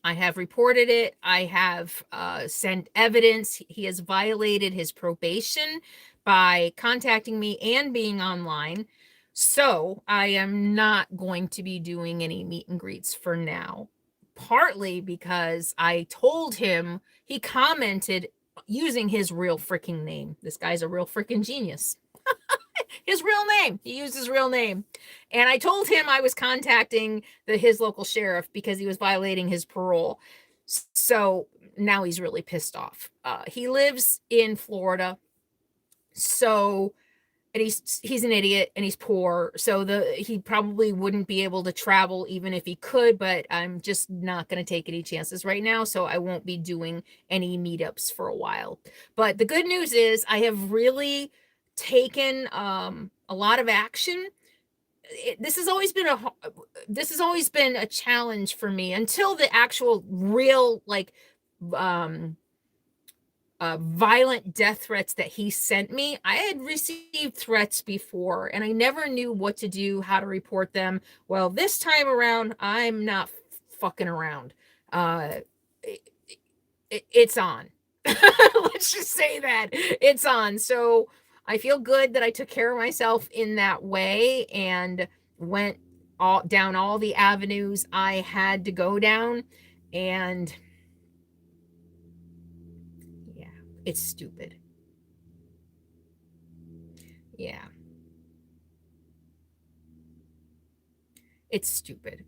I have reported it. I have sent evidence. He has violated his probation by contacting me and being online. So I am not going to be doing any meet and greets for now. Partly because I told him, he commented using his real freaking name. This guy's a real freaking genius. His real name. He used his real name. And I told him I was contacting his local sheriff because he was violating his parole. So now he's really pissed off. He lives in Florida. So, and he's an idiot and he's poor. So he probably wouldn't be able to travel even if he could, but I'm just not going to take any chances right now. So I won't be doing any meetups for a while. But the good news is I have really taken a lot of action. This has always been a challenge for me until the actual real violent death threats that he sent me. I had received threats before and I never knew what to do, how to report them. Well, this time around, I'm not fucking around. It's on. Let's just say that it's on. So I feel good that I took care of myself in that way and went down all the avenues I had to go down. And yeah, it's stupid. Yeah. It's stupid.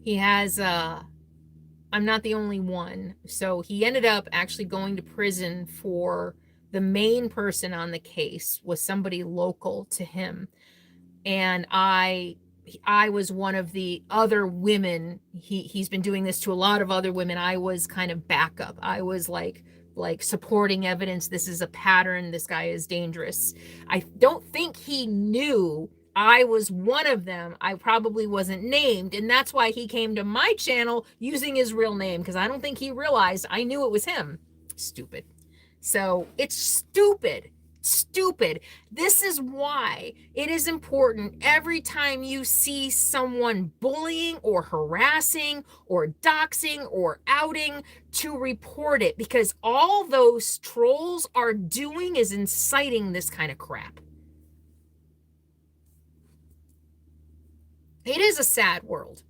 He has I'm not the only one. So he ended up actually going to prison for the main person on the case was somebody local to him. And I was one of the other women. He's been doing this to a lot of other women. I was kind of backup. I was like supporting evidence. This is a pattern. This guy is dangerous. I don't think he knew I was one of them. I probably wasn't named. And that's why he came to my channel using his real name, because I don't think he realized I knew it was him. Stupid. So it's stupid. Stupid. This is why it is important every time you see someone bullying or harassing or doxing or outing to report it, because all those trolls are doing is inciting this kind of crap. It is a sad world.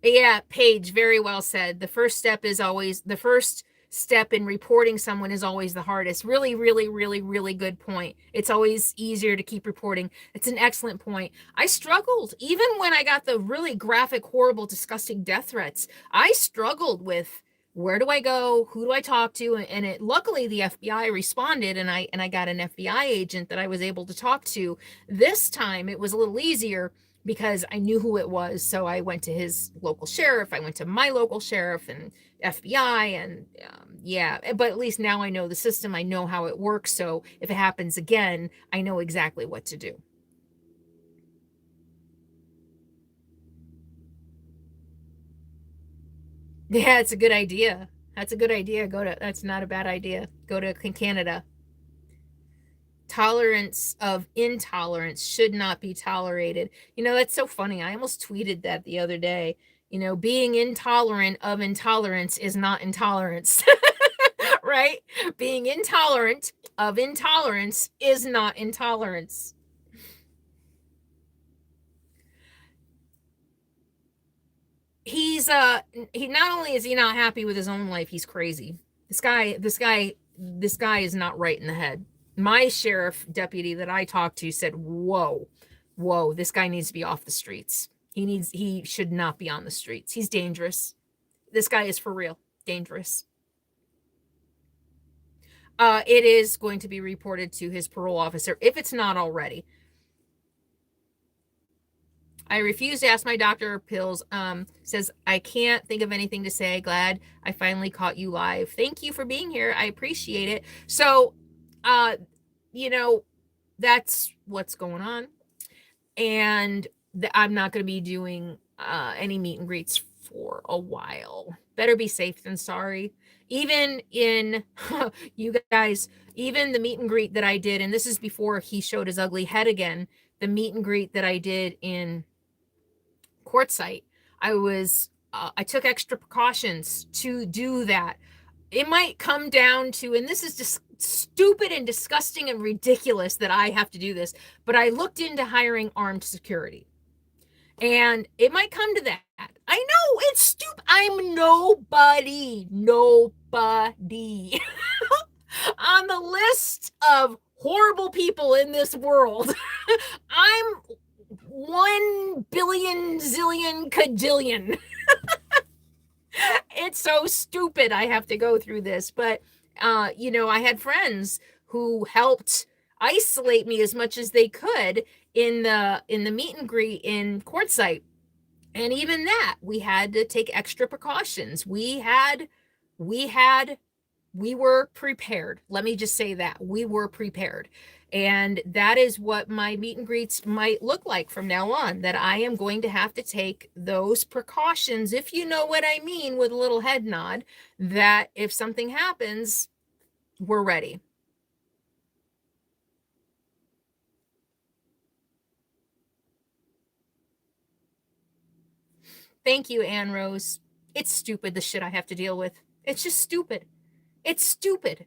Yeah, Paige, very well said. The first step in reporting someone is always the hardest. Really, really, really, really good point. It's always easier to keep reporting. It's an excellent point. I struggled, even when I got the really graphic, horrible, disgusting death threats. I struggled with, where do I go? Who do I talk to? And luckily the FBI responded, and I got an FBI agent that I was able to talk to. This time it was a little easier because I knew who it was. So I went to his local sheriff. I went to my local sheriff and FBI, and yeah, but at least now I know the system. I know how it works. So if it happens again, I know exactly what to do. Yeah, it's a good idea. That's a good idea. That's not a bad idea. Go to Canada. Tolerance of intolerance should not be tolerated. You know, that's so funny. I almost tweeted that the other day. You know, being intolerant of intolerance is not intolerance, right? Being intolerant of intolerance is not intolerance. He's he not only is he not happy with his own life, he's crazy. This guy is not right in the head. My sheriff deputy that I talked to said, whoa, this guy needs to be off the streets. He should not be on the streets. He's dangerous. This guy is for real dangerous. It is going to be reported to his parole officer if it's not already. I refuse to ask my doctor pills. Says I can't think of anything to say. Glad I finally caught you live. Thank you for being here. I appreciate it. So, you know, that's what's going on. And I'm not going to be doing any meet and greets for a while. Better be safe than sorry. Even in you guys, even the meet and greet that I did, and this is before he showed his ugly head again, the meet and greet that I did in Quartzsite, I took extra precautions to do that. It might come down to, and this is just stupid and disgusting and ridiculous that I have to do this, but I looked into hiring armed security. And it might come to that. I know it's stupid. I'm nobody on the list of horrible people in this world. I'm 1 billion zillion cajillion. It's so stupid I have to go through this, but you know, I had friends who helped isolate me as much as they could in the meet and greet in Quartzsite. And even that, we had to take extra precautions. We were prepared. Let me just say that we were prepared. And that is what my meet and greets might look like from now on, that I am going to have to take those precautions, if you know what I mean, with a little head nod, that if something happens, we're ready. Thank you, Ann Rose. It's stupid, the shit I have to deal with. It's just stupid. It's stupid.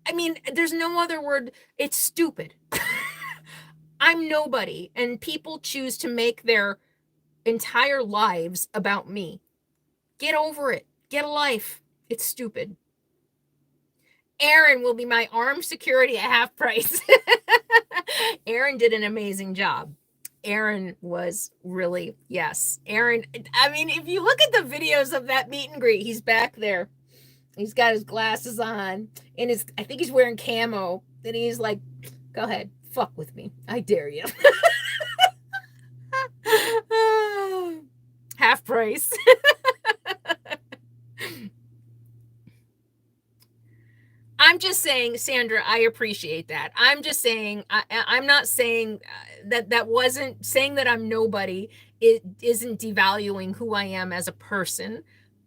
I mean, there's no other word. It's stupid. I'm nobody, and people choose to make their entire lives about me. Get over it. Get a life. It's stupid. Aaron will be my armed security at half price. Aaron did an amazing job. Aaron was really, yes. Aaron, I mean, if you look at the videos of that meet and greet, he's back there. He's got his glasses on, and I think he's wearing camo. And he's like, go ahead, fuck with me. I dare you. Half price. I'm just saying, Sandra, I appreciate that. I'm just saying, I'm not saying that wasn't saying that I'm nobody. It isn't devaluing who I am as a person.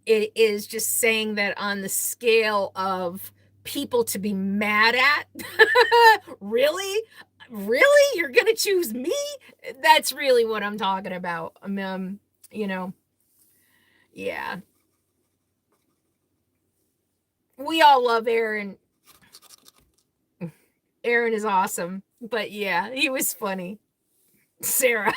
It is just saying that on the scale of people to be mad at, really? You're going to choose me? That's really what I'm talking about. You know, yeah. We all love Aaron. Aaron is awesome. But yeah, he was funny. Sarah.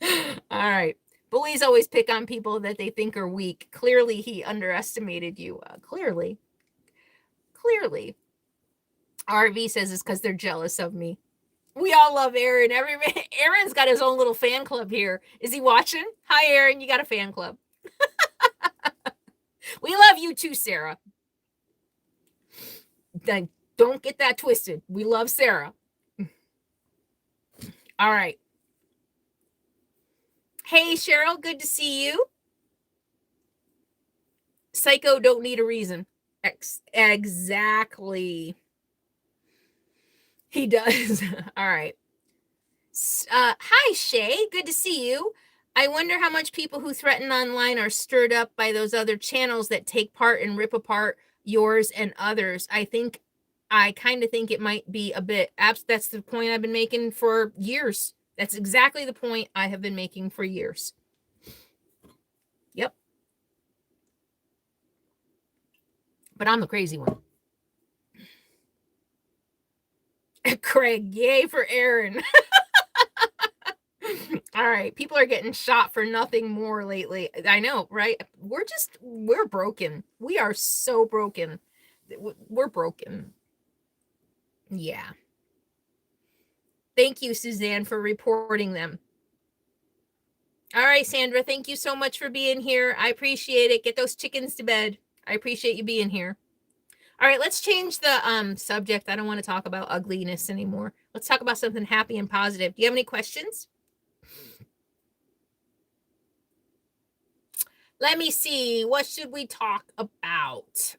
All right. Bullies always pick on people that they think are weak. Clearly, he underestimated you. Clearly. RV says it's because they're jealous of me. We all love Aaron. Aaron's got his own little fan club here. Is he watching? Hi, Aaron. You got a fan club. We love you too, Sarah. Then don't get that twisted. We love Sarah. All right. Hey, Cheryl. Good to see you. Psycho don't need a reason. Exactly. He does. All right. Hi, Shay. Good to see you. I wonder how much people who threaten online are stirred up by those other channels that take part and rip apart yours and others. I kind of think it might be a bit. That's the point I've been making for years. That's exactly the point I have been making for years. but I'm the crazy one. Craig, yay for Aaron. All right, people are getting shot for nothing more lately. I know, right? We're broken. We are so broken. We're broken. Yeah. Thank you, Suzanne, for reporting them. All right, Sandra, thank you so much for being here. I appreciate it. Get those chickens to bed. I appreciate you being here. All right, let's change the subject. I don't want to talk about ugliness anymore. Let's talk about something happy and positive. Do you have any questions? Let me see. What should we talk about?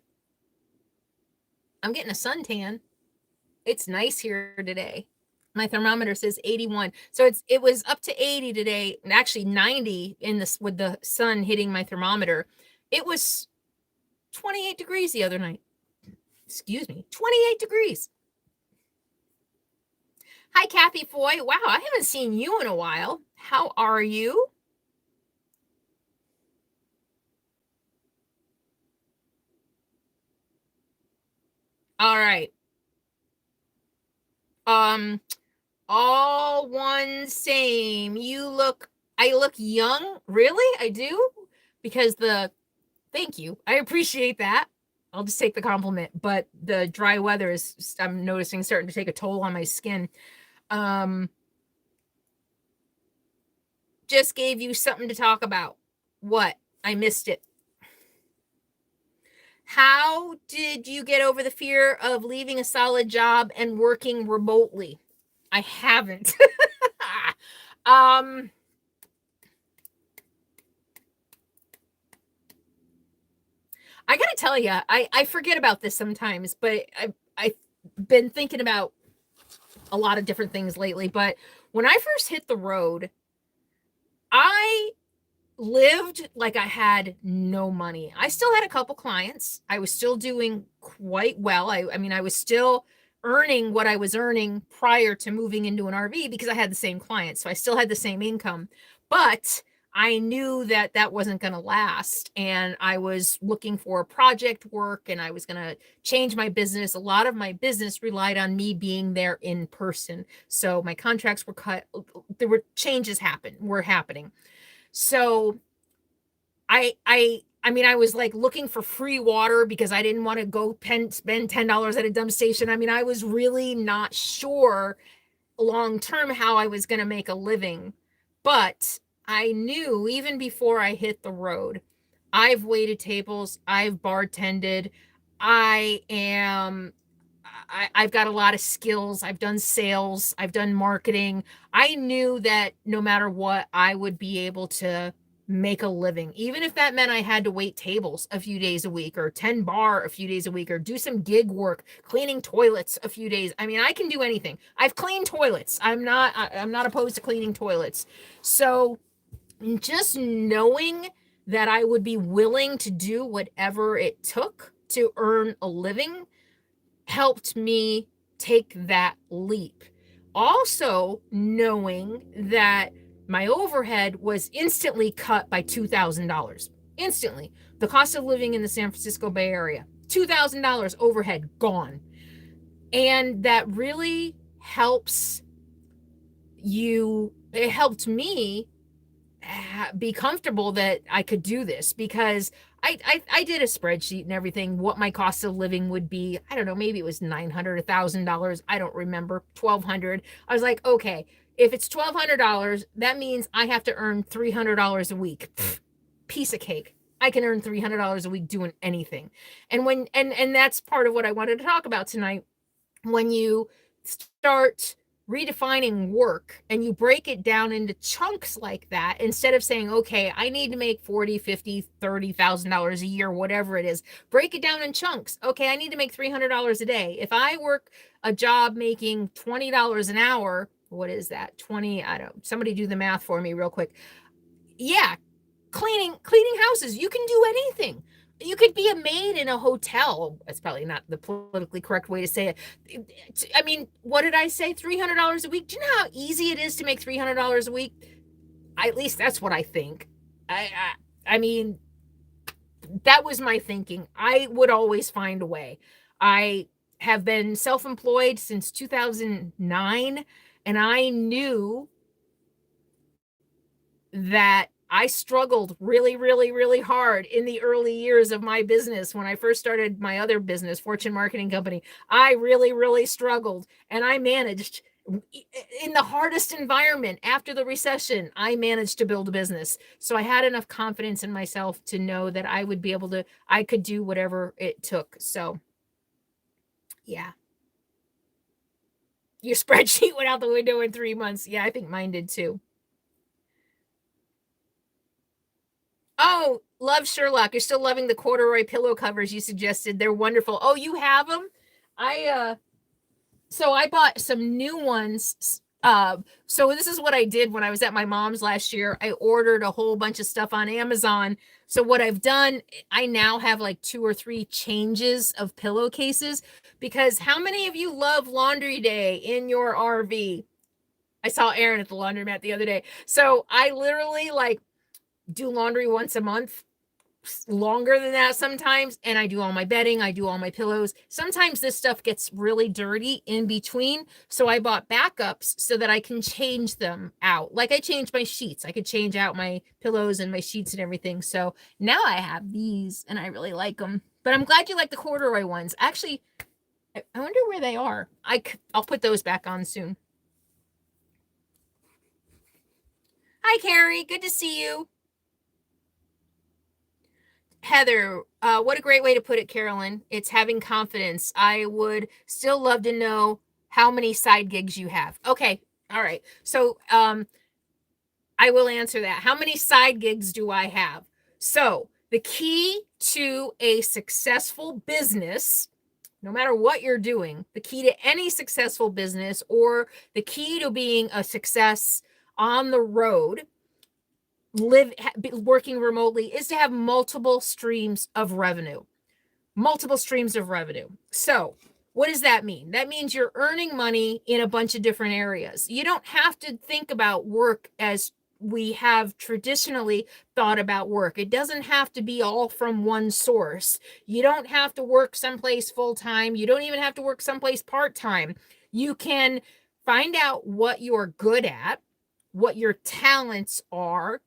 I'm getting a suntan. It's nice here today. My thermometer says 81. So it was up to 80 today, and actually 90 in this with the sun hitting my thermometer. It was 28 degrees the other night. Excuse me, 28 degrees. Hi, Kathy Foy. Wow, I haven't seen you in a while. How are you? All right. All one same. I look young. Really? I do? Because thank you. I appreciate that. I'll just take the compliment. But the dry weather is, I'm noticing, starting to take a toll on my skin. Just gave you something to talk about. What? I missed it. How did you get over the fear of leaving a solid job and working remotely? I haven't. I gotta tell you, I forget about this sometimes, but I've been thinking about a lot of different things lately. But when I first hit the road, I lived like I had no money. I still had a couple clients. I was still doing quite well. I mean, I was still earning what I was earning prior to moving into an RV because I had the same clients. So I still had the same income, but I knew that that wasn't going to last. And I was looking for project work and I was going to change my business. A lot of my business relied on me being there in person. So my contracts were cut. There were changes were happening. So I mean, I was like looking for free water because I didn't want to go spend $10 at a dump station. I mean, I was really not sure long term how I was going to make a living. But I knew even before I hit the road, I've waited tables, I've bartended, I've got a lot of skills. I've done sales, I've done marketing. I knew that no matter what, I would be able to make a living, even if that meant I had to wait tables a few days a week or 10 bar a few days a week or do some gig work, cleaning toilets a few days. I mean, I can do anything. I've cleaned toilets. I'm not opposed to cleaning toilets. So just knowing that I would be willing to do whatever it took to earn a living helped me take that leap. Also, knowing that my overhead was instantly cut by $2,000. Instantly. The cost of living in the San Francisco Bay Area, $2,000 overhead gone. And that really helps you. It helped me be comfortable that I could do this because I did a spreadsheet and everything, what my cost of living would be. I don't know, maybe it was $900, $1,000. I don't remember, $1,200. I was like, okay, if it's $1,200, that means I have to earn $300 a week. Piece of cake. I can earn $300 a week doing anything. And that's part of what I wanted to talk about tonight. When you start redefining work and you break it down into chunks like that, instead of saying, okay, I need to make $40, $50, $30,000 a year, whatever it is, break it down in chunks. Okay, I need to make $300 a day. If I work a job making $20 an hour, what is that? 20, I don't, somebody do the math for me real quick. Yeah, cleaning houses, you can do anything. You could be a maid in a hotel. That's probably not the politically correct way to say it. I mean, what did I say? $300 a week. Do you know how easy it is to make $300 a week? At least that's what I think. I mean, that was my thinking. I would always find a way. I have been self-employed since 2009, and I knew that I struggled really, really, really hard in the early years of my business. When I first started my other business, Fortune Marketing Company, I really, really struggled, and I managed in the hardest environment after the recession. I managed to build a business. So I had enough confidence in myself to know that I would be able to, I could do whatever it took. So yeah, your spreadsheet went out the window in 3 months. Yeah, I think mine did too. Oh, love Sherlock. You're still loving the corduroy pillow covers you suggested. They're wonderful. Oh, you have them? I so I bought some new ones. So this is what I did when I was at my mom's last year. I ordered a whole bunch of stuff on Amazon. So what I've done, I now have like 2 or 3 changes of pillowcases, because how many of you love laundry day in your RV? I saw Aaron at the laundromat the other day. So I literally like do laundry once a month, longer than that sometimes, and I do all my bedding, I do all my pillows. Sometimes this stuff gets really dirty in between, so I bought backups so that I can change them out. Like I changed my sheets, I could change out my pillows and my sheets and everything. So now I have these and I really like them. But I'm glad you like the corduroy ones. Actually, I wonder where they are. I'll put those back on soon. Hi Carrie, good to see you. Heather, what a great way to put it, Carolyn. It's having confidence. I would still love to know how many side gigs you have. Okay, all right. So I will answer that. How many side gigs do I have? So the key to a successful business, no matter what you're doing, the key to any successful business, or the key to being a success on the road, working remotely, is to have multiple streams of revenue. So what does that mean? That means you're earning money in a bunch of different areas. You don't have to think about work as we have traditionally thought about work. It doesn't have to be all from one source. You don't have to work someplace full time. You don't even have to work someplace part time. You can find out what you're good at, what your talents are,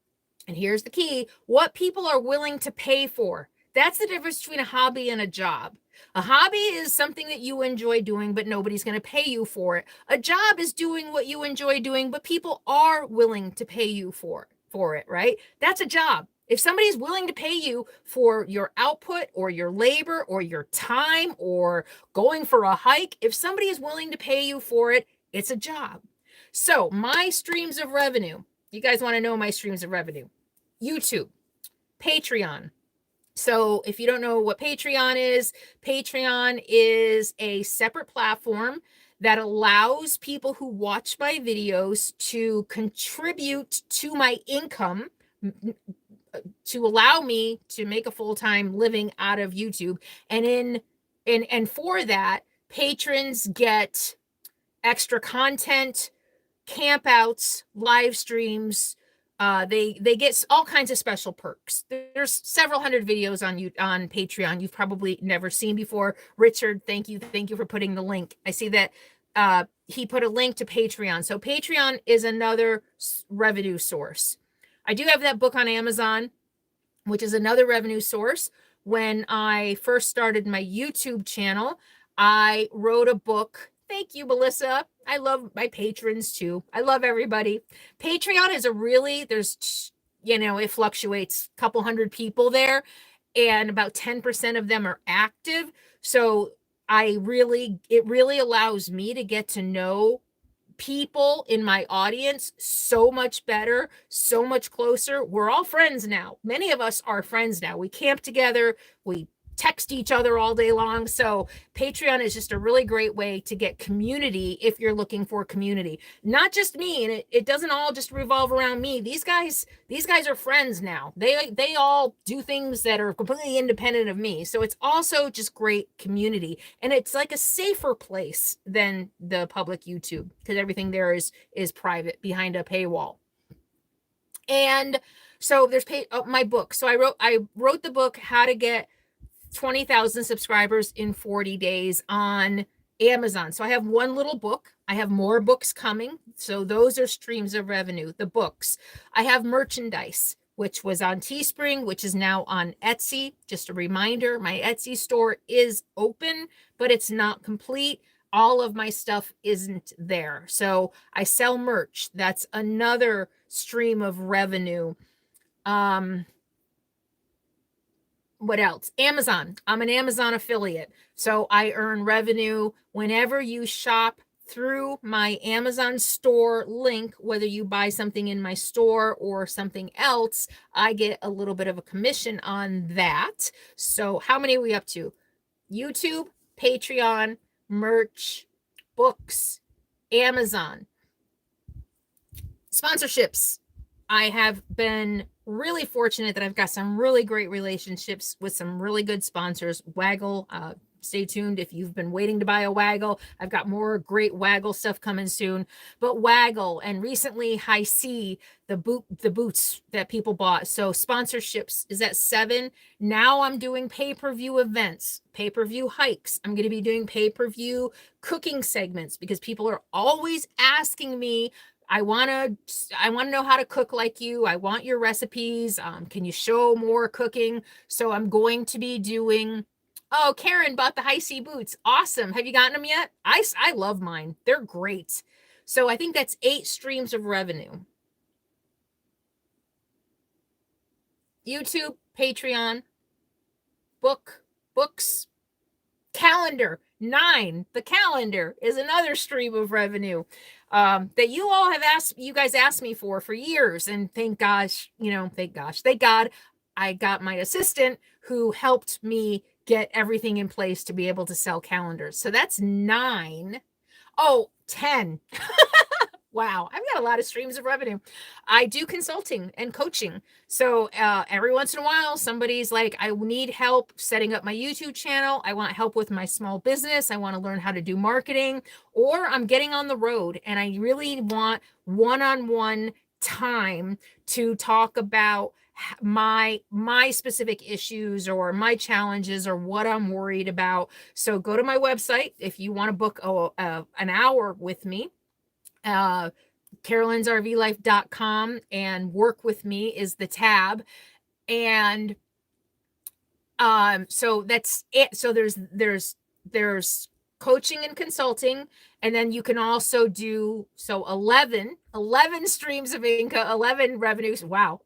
and here's the key: what people are willing to pay for. That's the difference between a hobby and a job. A hobby is something that you enjoy doing, but nobody's going to pay you for it. A job is doing what you enjoy doing, but people are willing to pay you for it, right? That's a job. If somebody's willing to pay you for your output or your labor or your time or going for a hike, if somebody is willing to pay you for it, it's a job. So my streams of revenue, you guys want to know my streams of revenue? YouTube, Patreon. So if you don't know what Patreon is a separate platform that allows people who watch my videos to contribute to my income, to allow me to make a full-time living out of YouTube. And for that, patrons get extra content, campouts, live streams. They get all kinds of special perks. There's several hundred videos on Patreon you've probably never seen before. Richard, thank you for putting the link. I see that he put a link to Patreon. So Patreon is another revenue source. I do have that book on Amazon, which is another revenue source. When I first started my YouTube channel, I wrote a book. Thank you, Melissa. I love my patrons too. I love everybody. Patreon is it fluctuates, a couple hundred people there, and about 10% of them are active. So it really allows me to get to know people in my audience so much better, so much closer. We're all friends now. Many of us are friends now. We camp together. We text each other all day long. So Patreon is just a really great way to get community if you're looking for community. Not just me, and it doesn't all just revolve around me. These guys are friends now. They all do things that are completely independent of me. So it's also just great community. And it's like a safer place than the public YouTube, because everything there is private behind a paywall. And So there's my book. So I wrote the book, How to Get 20,000 Subscribers in 40 Days on Amazon. So I have one little book. I have more books coming. So those are streams of revenue, the books. I have merchandise, which was on Teespring, which is now on Etsy. Just a reminder, my Etsy store is open, but it's not complete. All of my stuff isn't there. So I sell merch. That's another stream of revenue. What else? Amazon. I'm an Amazon affiliate. So I earn revenue whenever you shop through my Amazon store link, whether you buy something in my store or something else, I get a little bit of a commission on that. So how many are we up to? YouTube, Patreon, merch, books, Amazon. Sponsorships. I have been really fortunate that I've got some really great relationships with some really good sponsors. Waggle, stay tuned if you've been waiting to buy a Waggle. I've got more great Waggle stuff coming soon. But Waggle and recently High C, the boots that people bought. So sponsorships is at 7. Now I'm doing pay-per-view events, pay-per-view hikes. I'm going to be doing pay-per-view cooking segments because people are always asking me, I want to know how to cook like you. I want your recipes. Can you show more cooking? So I'm going to be doing, oh, Karen bought the High C boots. Awesome. Have you gotten them yet? I love mine. They're great. So I think that's 8 streams of revenue. YouTube, Patreon, books, calendar, 9. The calendar is another stream of revenue that you all have you guys asked me for years. And thank God, I got my assistant who helped me get everything in place to be able to sell calendars. So that's 9. Oh, 10. Wow, I've got a lot of streams of revenue. I do consulting and coaching. So every once in a while, somebody's like, I need help setting up my YouTube channel. I want help with my small business. I want to learn how to do marketing, or I'm getting on the road and I really want one-on-one time to talk about my specific issues or my challenges or what I'm worried about. So go to my website if you want to book an hour with me. CarolynsRVLIFE.com, and work with me is the tab. And so that's it. So there's coaching and consulting, and then you can also do 11 streams of income, 11 revenues. Wow.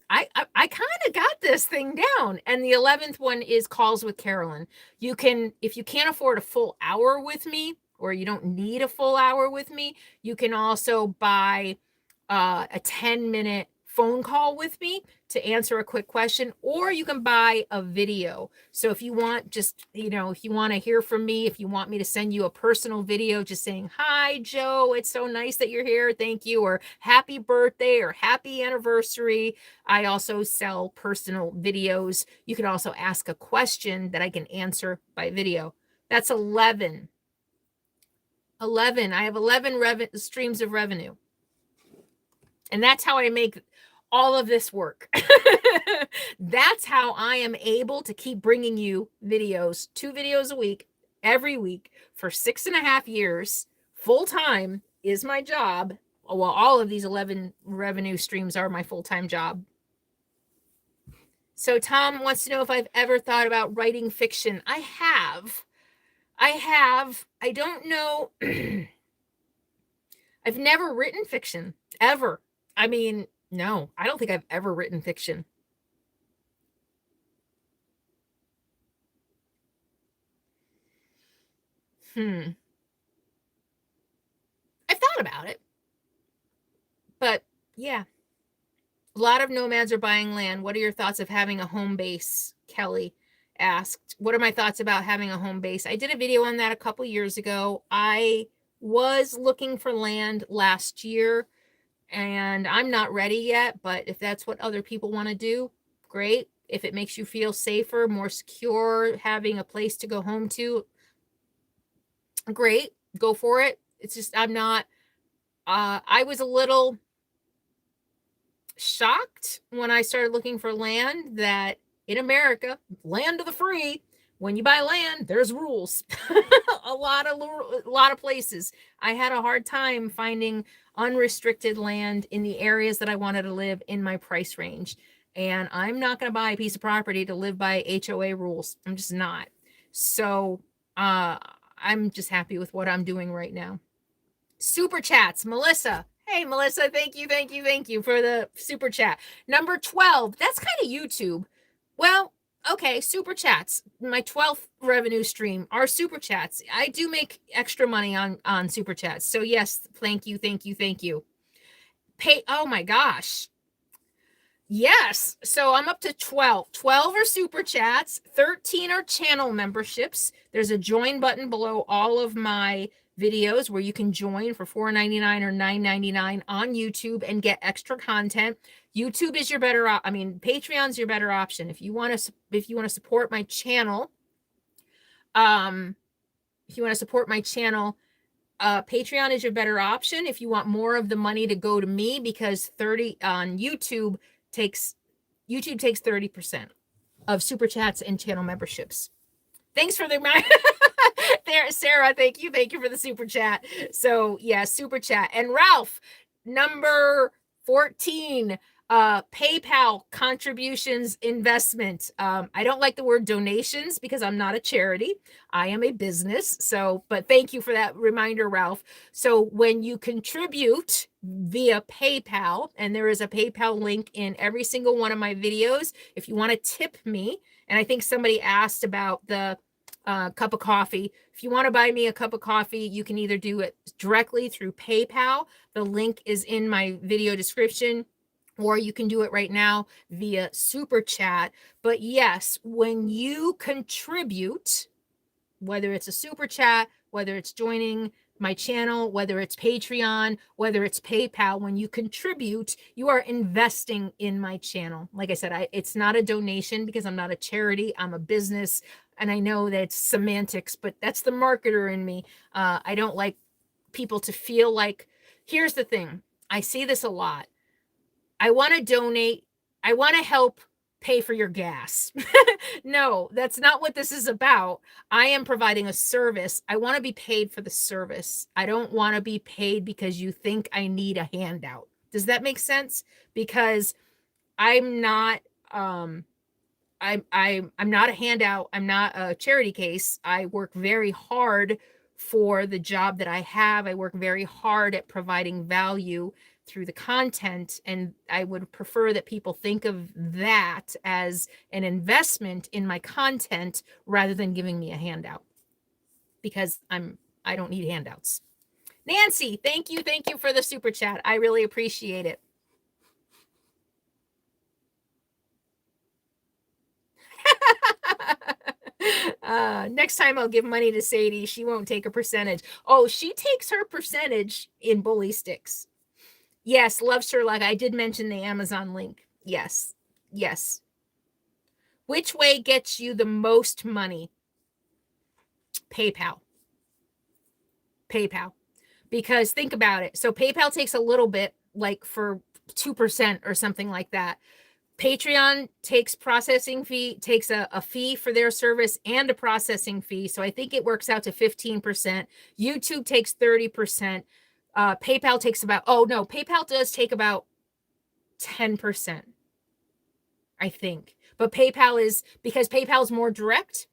I kind of got this thing down. And the 11th one is calls with Carolyn. You can, if you can't afford a full hour with me, or you don't need a full hour with me, you can also buy a 10-minute phone call with me to answer a quick question, or you can buy a video. So if you want just, if you want to hear from me, if you want me to send you a personal video just saying, hi, Joe, it's so nice that you're here. Thank you. Or happy birthday or happy anniversary. I also sell personal videos. You can also ask a question that I can answer by video. That's 11. I have 11 streams of revenue. And that's how I make all of this work. That's how I am able to keep bringing you videos, 2 videos a week, every week for 6.5 years. Full-time is my job. Well, all of these 11 revenue streams are my full-time job. So Tom wants to know if I've ever thought about writing fiction. I have. I don't know. I've never written fiction, ever. I mean, no, I don't think I've ever written fiction. I've thought about it. But yeah. A lot of nomads are buying land. What are your thoughts of having a home base? Kelly asked. What are my thoughts about having a home base? I did a video on that a couple years ago. I was looking for land last year, and I'm not ready yet, but if that's what other people want to do, great. If it makes you feel safer, more secure, having a place to go home to, great, go for it. It's just, I'm not, I was a little shocked when I started looking for land that in America, land of the free, when you buy land, there's rules. a lot of places. I had a hard time finding unrestricted land in the areas that I wanted to live in my price range. And I'm not going to buy a piece of property to live by HOA rules. I'm just not. So I'm just happy with what I'm doing right now. Super chats, Melissa. Hey, Melissa, thank you for the super chat. Number 12, that's kind of YouTube. Well, okay, super chats. My 12th revenue stream are super chats. I do make extra money on super chats. So yes, thank you. Pay, oh my gosh. Yes. So I'm up to 12. 12 are super chats, 13 are channel memberships. There's a join button below all of my videos where you can join for $4.99 or $9.99 on YouTube and get extra content. YouTube is your better Patreon's your better option. If you want to support my channel, Patreon is your better option if you want more of the money to go to me, because 30 on YouTube takes 30% of super chats and channel memberships. Thanks for the there, Sarah. Thank you for the super chat. So yeah, super chat. And Ralph, number 14, PayPal contributions investment. I don't like the word donations because I'm not a charity. I am a business. So, but thank you for that reminder, Ralph. So when you contribute via PayPal, and there is a PayPal link in every single one of my videos, if you want to tip me, and I think somebody asked about the cup of coffee. If you want to buy me a cup of coffee, you can either do it directly through PayPal. The link is in my video description, or you can do it right now via super chat. But yes, when you contribute, whether it's a super chat, whether it's joining my channel, whether it's Patreon, whether it's PayPal, when you contribute, you are investing in my channel. Like I said, it's not a donation because I'm not a charity. I'm a business. And I know that it's semantics, but that's the marketer in me. I don't like people to feel like, here's the thing. I see this a lot. I want to donate. I want to help pay for your gas. No, that's not what this is about. I am providing a service. I want to be paid for the service. I don't want to be paid because you think I need a handout. Does that make sense? Because I'm not I'm not a handout. I'm not a charity case. I work very hard for the job that I have. I work very hard at providing value through the content, and I would prefer that people think of that as an investment in my content rather than giving me a handout, because I don't need handouts. Nancy, thank you for the super chat. I really appreciate it. Next time I'll give money to Sadie. She won't take a percentage. Oh, she takes her percentage in bully sticks. Yes, love Sherlock. I did mention the Amazon link. Yes. Which way gets you the most money? PayPal. Because think about it. So PayPal takes a little bit, like for 2% or something like that. Patreon takes processing fee, takes a fee for their service and a processing fee. So I think it works out to 15%. YouTube takes 30%. PayPal takes about, PayPal does take about 10%, I think. But PayPal is, because PayPal is more direct.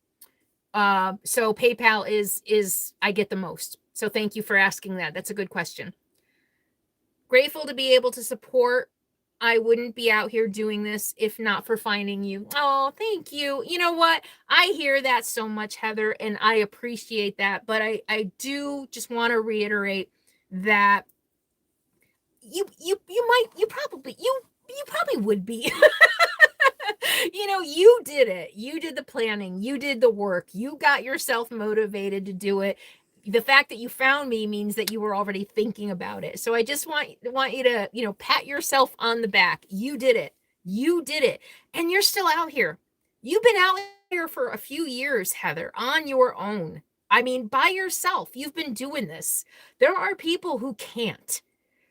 So PayPal is I get the most. So thank you for asking that. That's a good question. Grateful to be able to support. I wouldn't be out here doing this if not for finding you. Oh, thank you. You know what? I hear that so much, Heather, and I appreciate that. But I do just want to reiterate that you probably would be. You did it. You did the planning. You did the work. You got yourself motivated to do it. The fact that you found me means that you were already thinking about it. So I just want you to, pat yourself on the back. You did it. And you're still out here. You've been out here for a few years, Heather, on your own. I mean, by yourself. You've been doing this. There are people who can't.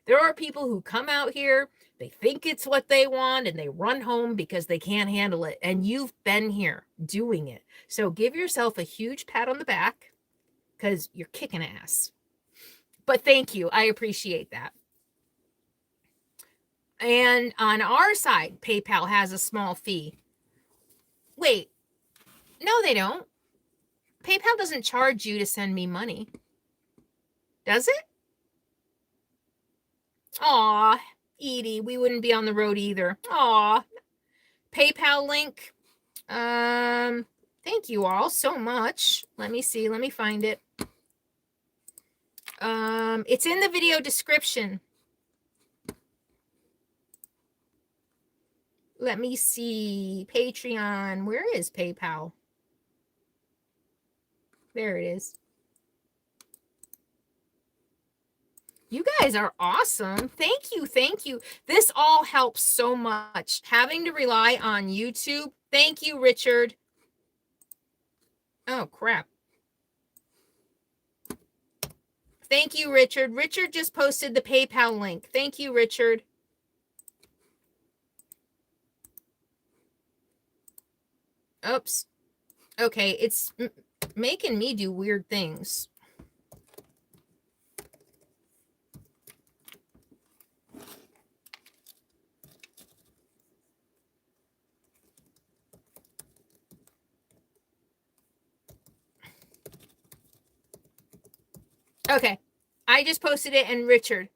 There are people who come out here, they think it's what they want, and they run home because they can't handle it. And you've been here doing it. So give yourself a huge pat on the back because you're kicking ass. But thank you. I appreciate that. And on our side, PayPal has a small fee. Wait, no, they don't. PayPal doesn't charge you to send me money. Does it? Aw, Edie, we wouldn't be on the road either. Aw. PayPal link. Thank you all so much. Let me see. Let me find it. It's in the video description. Let me see. Patreon. Where is PayPal? There it is. You guys are awesome. Thank you. Thank you. This all helps so much. Having to rely on YouTube. Thank you, Richard. Oh, crap. Thank you, Richard. Richard just posted the PayPal link. Thank you, Richard. Oops. Okay, it's making me do weird things. Okay, I just posted it, and Richard.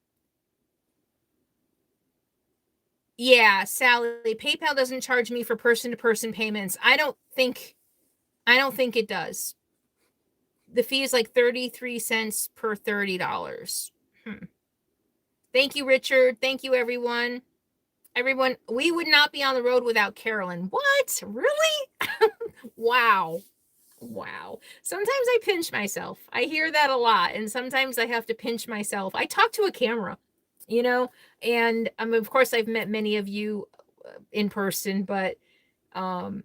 Yeah, Sally, PayPal doesn't charge me for person-to-person payments. I don't think it does. The fee is like 33 cents per $30. Thank you, Richard. Thank you, everyone. Everyone, we would not be on the road without Carolyn. What? Really? Wow. Wow. Sometimes I pinch myself. I hear that a lot. And sometimes I have to pinch myself. I talk to a camera, you know, and of course I've met many of you in person, but I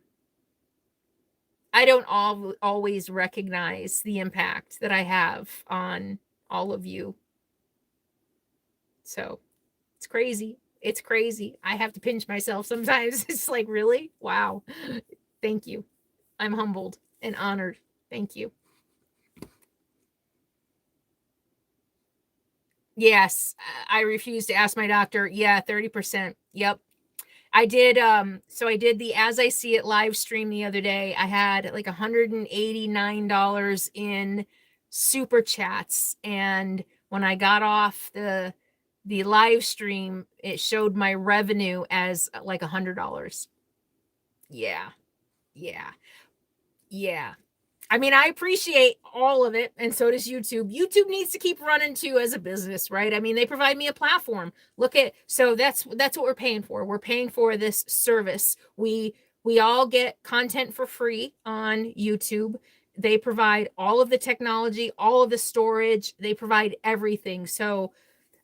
don't always recognize the impact that I have on all of you. So it's crazy. It's crazy. I have to pinch myself sometimes. It's like, really? Wow. Thank you. I'm humbled and honored. Thank you. Yes, I refuse to ask my doctor. Yeah, 30%. Yep. I did so I did the As I See It live stream the other day. I had like $189 in super chats, and when I got off the live stream, it showed my revenue as like $100. Yeah. Yeah. Yeah. I mean, I appreciate all of it, and so does YouTube. YouTube needs to keep running too as a business, right? I mean, they provide me a platform. So that's what we're paying for. We're paying for this service. We all get content for free on YouTube. They provide all of the technology, all of the storage. They provide everything. So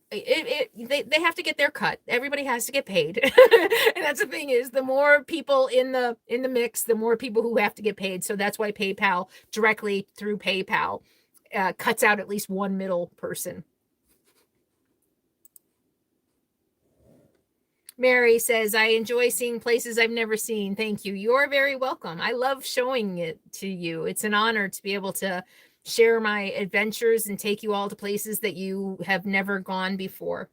they have to get their cut. Everybody has to get paid. And that's the thing, is the more people in the mix, the more people who have to get paid. So that's why PayPal, directly through PayPal, cuts out at least one middle person. Mary says, I enjoy seeing places I've never seen. Thank you. You're very welcome. I love showing it to you. It's an honor to be able to share my adventures and take you all to places that you have never gone before.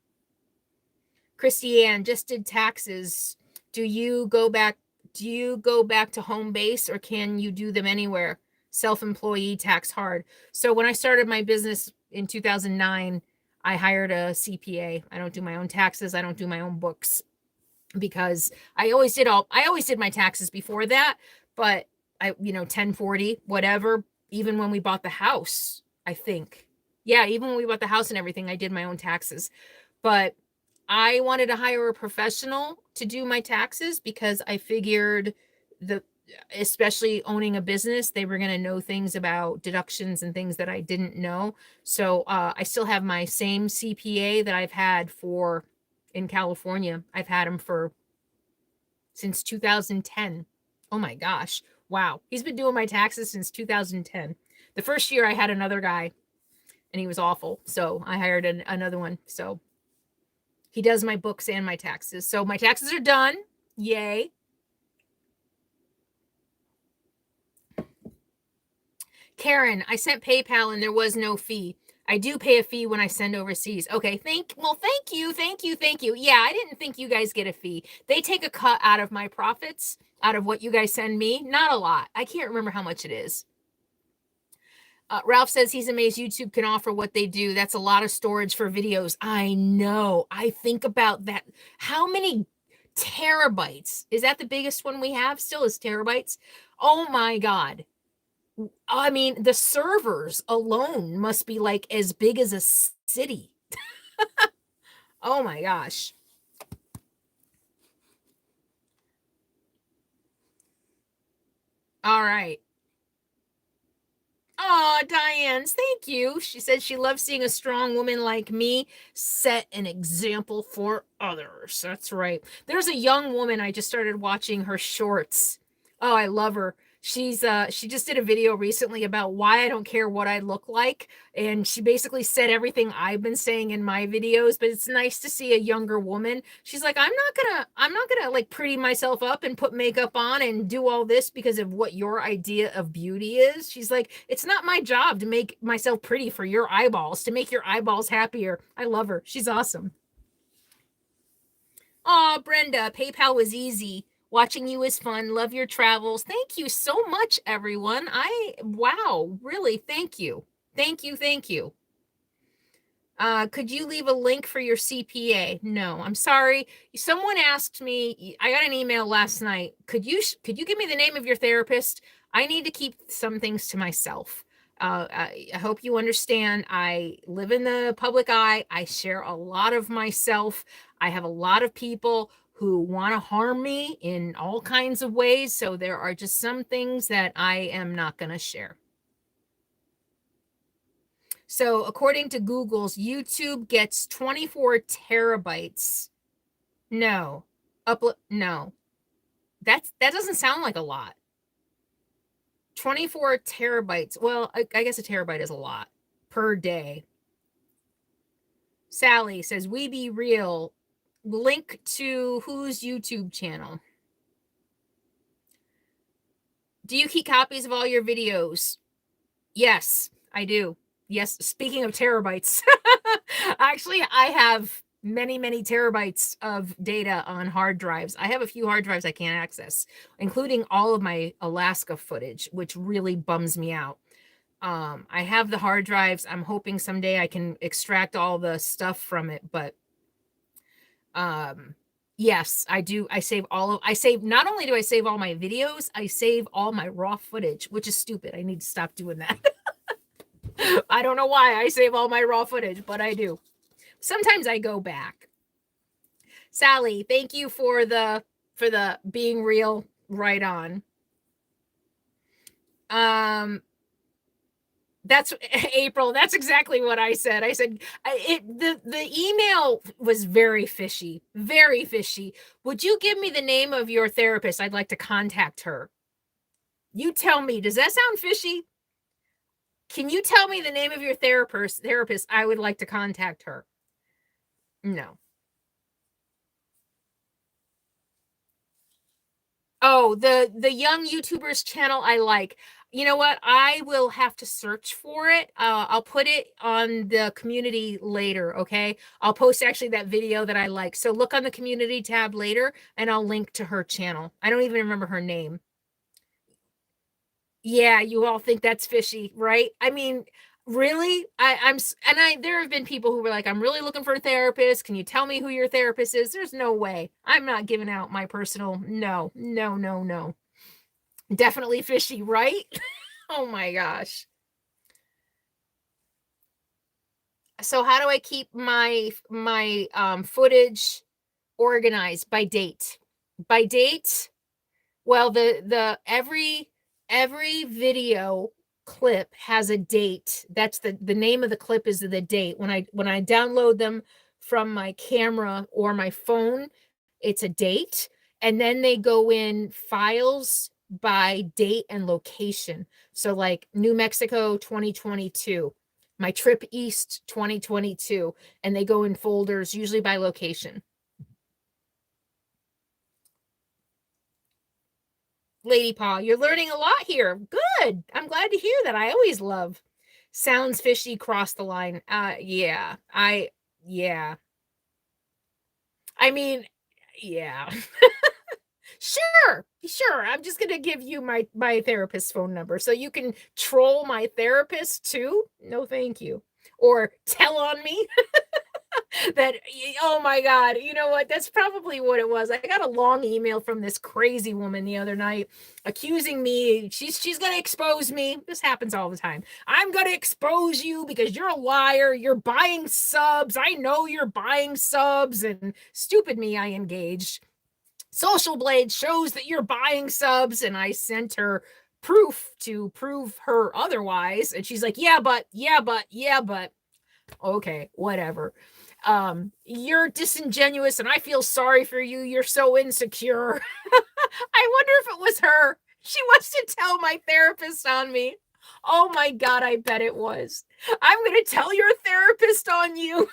Christy Ann just did taxes. Do you go back to home base, or can you do them anywhere? Self-employee tax hard. So when I started my business in 2009, I hired a CPA. I don't do my own taxes. I don't do my own books, because I always did my taxes before that, but 1040, whatever. Even when we bought the house, I think. Yeah, even when we bought the house and everything, I did my own taxes. But I wanted to hire a professional to do my taxes, because I figured especially owning a business, they were going to know things about deductions and things that I didn't know. So I still have my same CPA that I've had in California. I've had him since 2010. Oh my gosh. Wow. He's been doing my taxes since 2010. The first year I had another guy and he was awful. So I hired another one. So He does my books and my taxes. So my taxes are done. Yay. Karen, I sent PayPal and there was no fee. I do pay a fee when I send overseas. Okay, thank you. Yeah, I didn't think you guys get a fee. They take a cut out of my profits, out of what you guys send me. Not a lot. I can't remember how much it is. Ralph says he's amazed YouTube can offer what they do. That's a lot of storage for videos. I know. I think about that. How many terabytes? Is that the biggest one we have still is terabytes? Oh my God. I mean, the servers alone must be like as big as a city. Oh my gosh. All right. Oh, Diane's, thank you. She said she loves seeing a strong woman like me set an example for others. That's right. There's a young woman, I just started watching her shorts. Oh, I love her. She just did a video recently about why I don't care what I look like, and she basically said everything I've been saying in my videos, but it's nice to see a younger woman. She's like, I'm not gonna like pretty myself up and put makeup on and do all this because of what your idea of beauty is. She's like, it's not my job to make myself pretty for your eyeballs, to make your eyeballs happier. I love her. She's awesome. Oh, Brenda, PayPal was easy. Watching you is fun. Love your travels. Thank you so much, everyone. Wow, really, thank you. Thank you. Could you leave a link for your CPA? No, I'm sorry. Someone asked me, I got an email last night. Could you give me the name of your therapist? I need to keep some things to myself. I hope you understand. I live in the public eye. I share a lot of myself. I have a lot of people who want to harm me in all kinds of ways. So there are just some things that I am not going to share. So according to Google's, YouTube gets 24 terabytes. No. No. That doesn't sound like a lot. 24 terabytes. Well, I guess a terabyte is a lot per day. Sally says, we be real. Link to whose YouTube channel? Do you keep copies of all your videos? Yes, I do. Yes, speaking of terabytes, actually, I have many terabytes of data on hard drives. I have a few hard drives I can't access, including all of my Alaska footage, which really bums me out. I have the hard drives. I'm hoping someday I can extract all the stuff from it, but yes, I do. I save not only do I save all my videos, I save all my raw footage, which is stupid. I need to stop doing that. I don't know why I save all my raw footage, but I do. Sometimes I go back. Sally, thank you for the being real. Right on. That's April. That's exactly what I said. I said the email was very fishy. Very fishy. Would you give me the name of your therapist? I'd like to contact her. You tell me. Does that sound fishy? Can you tell me the name of your therapist? I would like to contact her. No. Oh, the young YouTubers channel I like. You know what? I will have to search for it. I'll put it on the community later, okay? I'll post actually that video that I like. So look on the community tab later and I'll link to her channel. I don't even remember her name. Yeah, you all think that's fishy, right? I mean, really? There have been people who were like, I'm really looking for a therapist. Can you tell me who your therapist is? There's no way. I'm not giving out my personal, no. Definitely fishy, right? Oh my gosh. So how do I keep my footage organized by date? By date? Well, the every video clip has a date. That's the name of the clip is the date. When I download them from my camera or my phone, it's a date, and then they go in files by date and location. So like New Mexico 2022. My trip east 2022, and they go in folders, usually by location. Lady Paw, you're learning a lot here. Good. I'm glad to hear that. I always love. Sounds fishy, cross the line. Yeah. Yeah. I mean, yeah. Sure. I'm just gonna give you my therapist's phone number so you can troll my therapist too. No, thank you. Or tell on me that, oh my God, you know what? That's probably what it was. I got a long email from this crazy woman the other night accusing me. She's gonna expose me. This happens all the time. I'm gonna expose you because you're a liar. You're buying subs. I know you're buying subs. And stupid me, I engaged. Social Blade shows that you're buying subs, and I sent her proof to prove her otherwise. And she's like, yeah, but, okay, whatever. You're disingenuous, and I feel sorry for you. You're so insecure. I wonder if it was her. She wants to tell my therapist on me. Oh my God, I bet it was. I'm going to tell your therapist on you.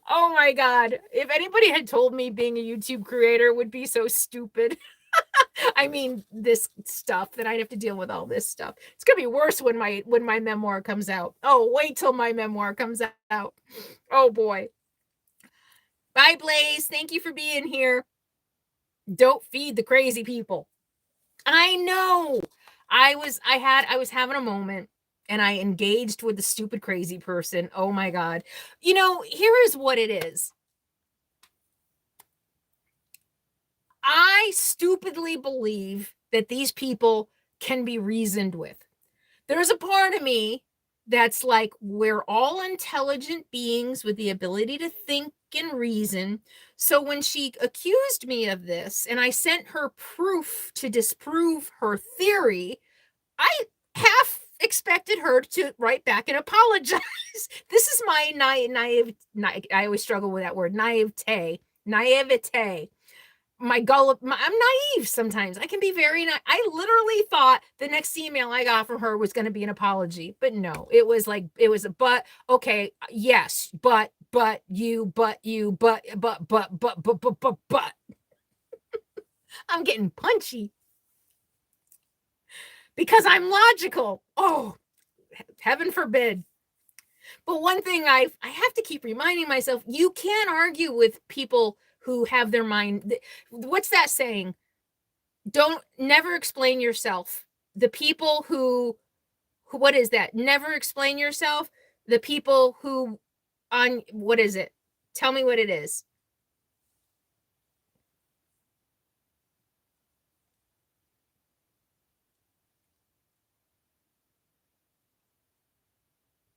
Oh my God. If anybody had told me being a YouTube creator would be so stupid. I mean, this stuff that I'd have to deal with all this stuff. It's gonna be worse when my memoir comes out. Oh, wait till my memoir comes out. Oh boy. Bye, Blaze. Thank you for being here. Don't feed the crazy people. I know. I was having a moment, and I engaged with the stupid crazy person. Oh my God. You know, here is what it is. I stupidly believe that these people can be reasoned with. There's a part of me that's like, we're all intelligent beings with the ability to think and reason. So when she accused me of this and I sent her proof to disprove her theory, I half expected her to write back and apologize. This is my naive, I always struggle with that word, naivete. I'm naive sometimes. I can be very I literally thought the next email I got from her was going to be an apology, but no, it was a but. Okay, yes, but you, I'm getting punchy because I'm logical. Oh, heaven forbid. But one thing I have to keep reminding myself, you can't argue with people who have their mind. What's that saying? Don't never explain yourself. The people who what is that? Never explain yourself. The people who on what is it? Tell me what it is.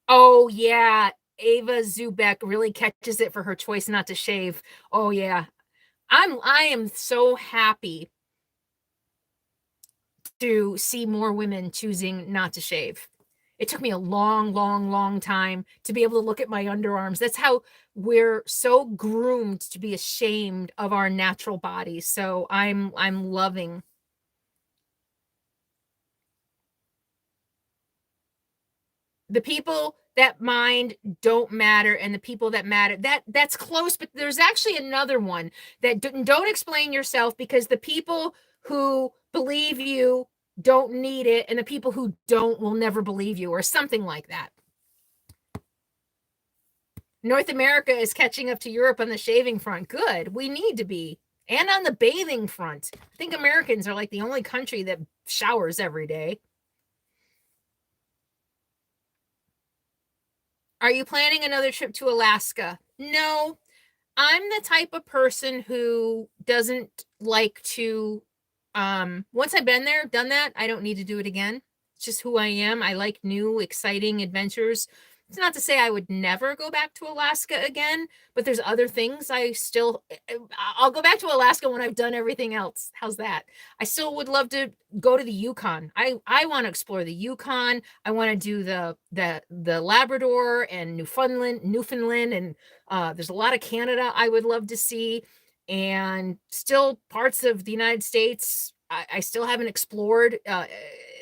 Oh yeah, Ava Zubek really catches it for her choice not to shave. Oh yeah. I am so happy to see more women choosing not to shave. It took me a long time to be able to look at my underarms. That's how we're so groomed to be ashamed of our natural bodies. So I'm loving. The people that mind don't matter, and the people that matter, that's close, but there's actually another one that don't explain yourself, because the people who believe you don't need it, and the people who don't will never believe you, or something like that. North America is catching up to Europe on the shaving front. Good. We need to be. And on the bathing front. I think Americans are like the only country that showers every day. Are you planning another trip to Alaska? No. I'm the type of person who doesn't like to, once I've been there, done that, I don't need to do it again. It's just who I am. I like new, exciting adventures. It's not to say I would never go back to Alaska again, but there's other things I'll go back to Alaska when I've done everything else. How's that? I still would love to go to the Yukon. I want to explore the Yukon. I want to do the Labrador and Newfoundland, and there's a lot of Canada I would love to see, and still parts of the United States I still haven't explored.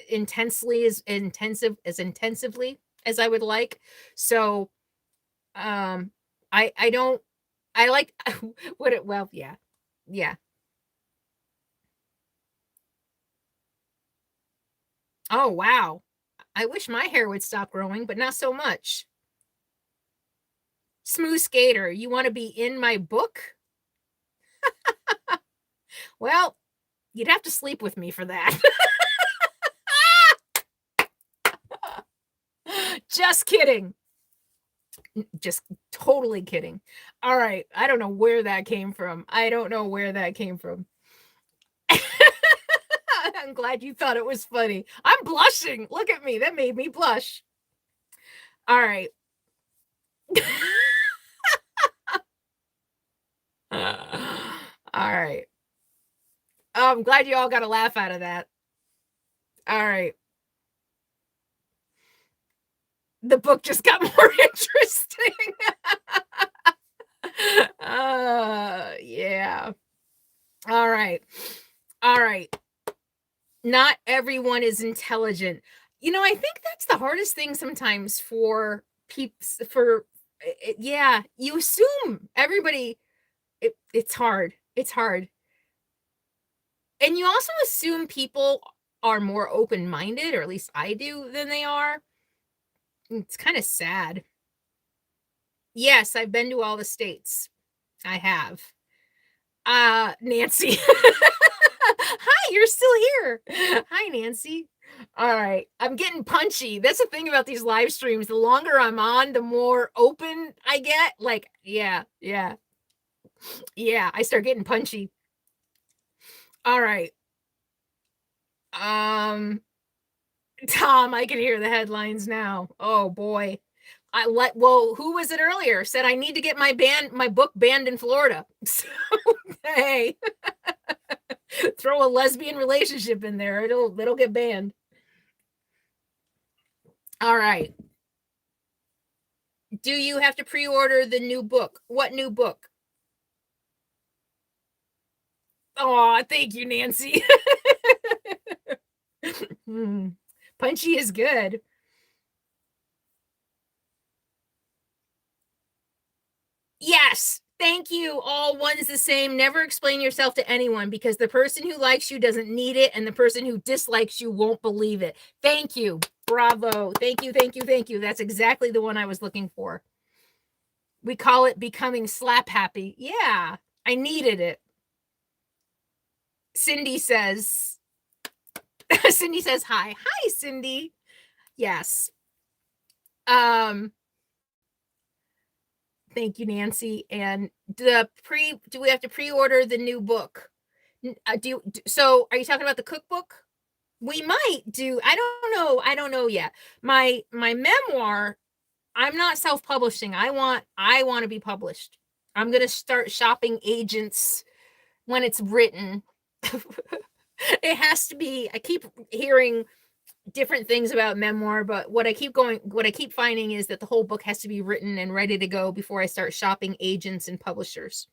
intensely as intensively as I would like. So I don't I like what it well, yeah. Yeah. Oh wow. I wish my hair would stop growing, but not so much. Smooth skater, you want to be in my book? Well, you'd have to sleep with me for that. Just kidding. Just totally kidding. All right. I don't know where that came from. I don't know where that came from. I'm glad you thought it was funny. I'm blushing. Look at me. That made me blush. All right. All right. Oh, I'm glad you all got a laugh out of that. All right. The book just got more interesting. Yeah. All right. All right. Not everyone is intelligent. I think that's the hardest thing sometimes for peeps yeah, you assume everybody it's hard. It's hard. And you also assume people are more open-minded, or at least I do, than they are. It's kind of sad. Yes, I've been to all the states. I have. Nancy. Hi, you're still here. Hi, Nancy. All right. I'm getting punchy. That's the thing about these live streams. The longer I'm on, the more open I get. Like, yeah. Yeah, I start getting punchy. All right. Tom, I can hear the headlines now. Oh boy. Well, who was it earlier? Said I need to get my book banned in Florida. So, hey. Throw a lesbian relationship in there. It'll get banned. All right. Do you have to pre-order the new book? What new book? Oh, thank you, Nancy. Punchy is good. Yes. Thank you. All one's the same. Never explain yourself to anyone, because the person who likes you doesn't need it, and the person who dislikes you won't believe it. Thank you. Bravo. Thank you. Thank you. Thank you. That's exactly the one I was looking for. We call it becoming slap happy. Yeah, I needed it. Cindy says, Cindy says hi. Hi, Cindy. Yes. Thank you, Nancy. And do we have to pre-order the new book? So are you talking about the cookbook? We might do. I don't know yet. My memoir, I'm not self-publishing. I want to be published. I'm going to start shopping agents when it's written. It has to be. I keep hearing different things about memoir, but what I keep finding is that the whole book has to be written and ready to go before I start shopping agents and publishers.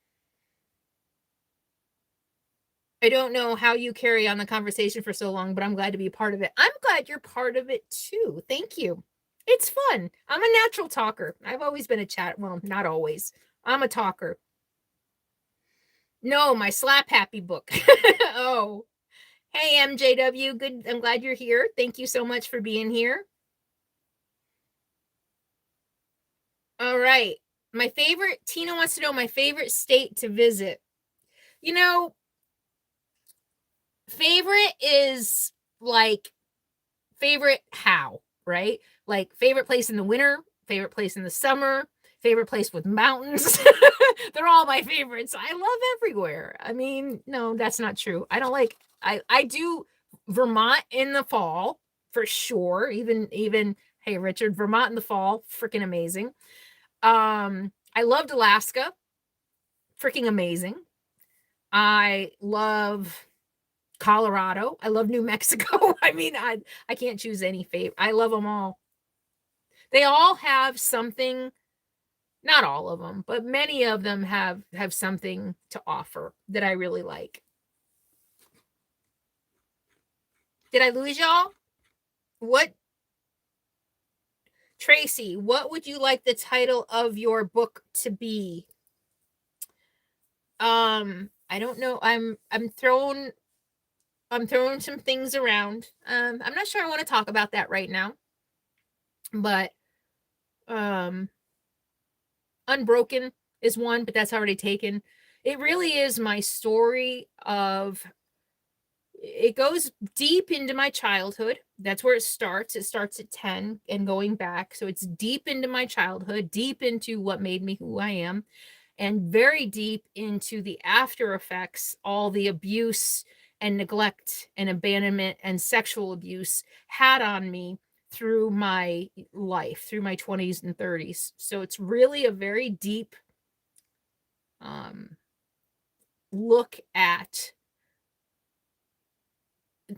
I don't know how you carry on the conversation for so long, but I'm glad to be a part of it. I'm glad you're part of it too. Thank you. It's fun. I'm a natural talker. I've always been a chat. Well, not always. I'm a talker. No, my slap happy book. Oh, hey, MJW. Good. I'm glad you're here. Thank you so much for being here. All right. Tina wants to know my favorite state to visit. Favorite is like favorite how, right? Like favorite place in the winter, favorite place in the summer, favorite place with mountains. They're all my favorites. I love everywhere. I mean, no, that's not true. I don't like I do Vermont in the fall for sure. Even hey Richard, Vermont in the fall, freaking amazing. I loved Alaska. Freaking amazing. I love Colorado. I love New Mexico. I mean, I can't choose any favorite. I love them all. They all have something, not all of them, but many of them have something to offer that I really like. Did I lose y'all? What, Tracy, what would you like the title of your book to be? I don't know. I'm throwing some things around. I'm not sure I want to talk about that right now. But Unbroken is one, but that's already taken. It really is my story of, it goes deep into my childhood. That's where it starts. It starts at 10 and going back. So it's deep into my childhood, deep into what made me who I am, and very deep into the after effects, all the abuse and neglect and abandonment and sexual abuse had on me through my life, through my 20s and 30s. So it's really a very deep look at.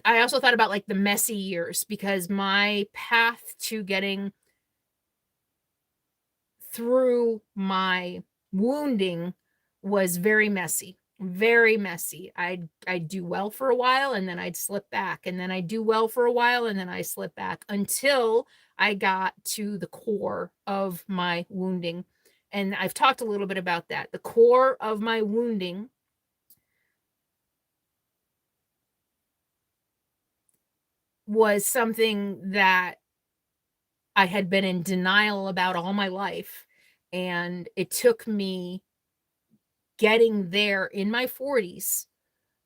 I also thought about like the messy years, because my path to getting through my wounding was very messy, very messy. I'd do well for a while and then I'd slip back, and then I'd do well for a while and then I slip back, until I got to the core of my wounding. And I've talked a little bit about that. The core of my wounding was something that I had been in denial about all my life. And it took me getting there in my 40s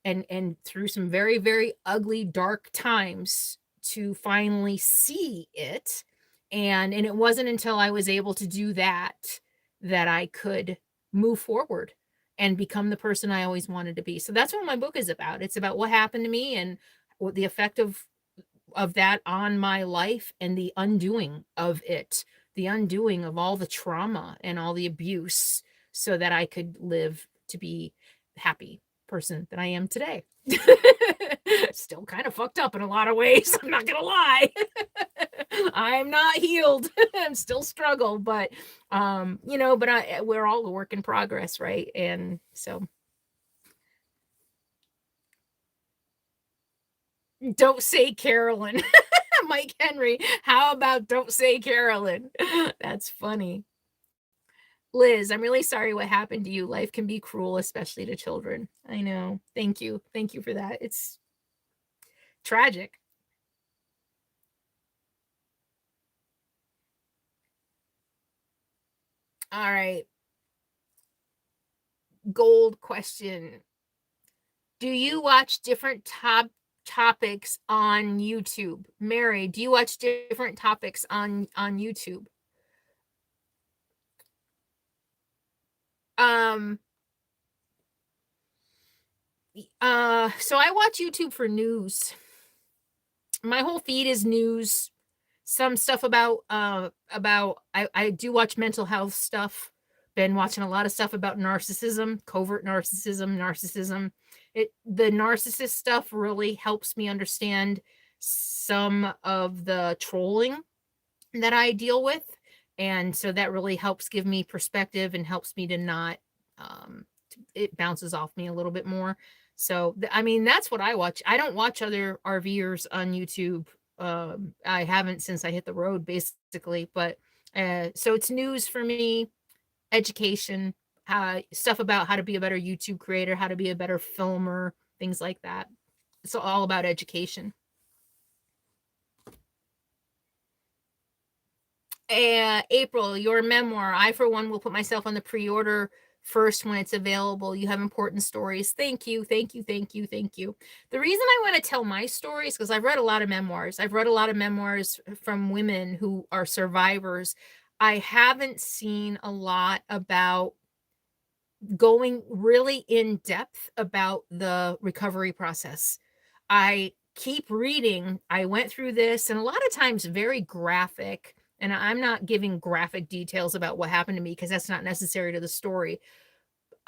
and through some very, very ugly, dark times to finally see it. And it wasn't until I was able to do that that I could move forward and become the person I always wanted to be. So that's what my book is about. It's about what happened to me and what the effect of that on my life, and the undoing of it, the undoing of all the trauma and all the abuse, so that I could live to be the happy person that I am today. Still kind of fucked up in a lot of ways, I'm not gonna lie. I'm not healed. I'm still struggle, but but we're all a work in progress, right? And so don't say Carolyn. Mike Henry, how about don't say Carolyn? That's funny. Liz, I'm really sorry what happened to you. Life can be cruel, especially to children. I know. Thank you. Thank you for that. It's tragic. All right. Gold question. Do you watch different topics on YouTube? Mary, do you watch different topics on YouTube? So I watch YouTube for news. My whole feed is news. Some stuff about I do watch mental health stuff. Been watching a lot of stuff about narcissism, covert narcissism. The narcissist stuff really helps me understand some of the trolling that I deal with. And so that really helps give me perspective and helps me to not, it bounces off me a little bit more. So, I mean, that's what I watch. I don't watch other RVers on YouTube. I haven't since I hit the road, basically. But so it's news for me, education, stuff about how to be a better YouTube creator, how to be a better filmer, things like that. It's all about education. April, your memoir. I, for one, will put myself on the pre-order first when it's available. You have important stories. Thank you. Thank you. Thank you. Thank you. The reason I want to tell my stories, because I've read a lot of memoirs. I've read a lot of memoirs from women who are survivors. I haven't seen a lot about going really in depth about the recovery process. I keep reading. I went through this, and a lot of times very graphic. And I'm not giving graphic details about what happened to me because that's not necessary to the story.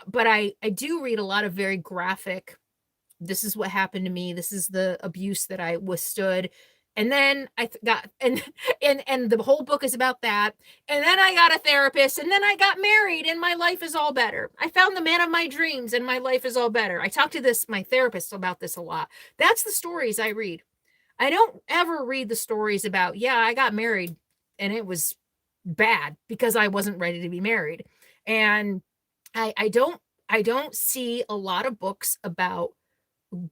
But I do read a lot of very graphic, this is what happened to me. This is the abuse that I withstood. And then I got, and the whole book is about that. And then I got a therapist, and then I got married, and my life is all better. I found the man of my dreams, and my life is all better. I talked to my therapist about this a lot. That's the stories I read. I don't ever read the stories about, yeah, I got married and it was bad because I wasn't ready to be married. And I don't see a lot of books about,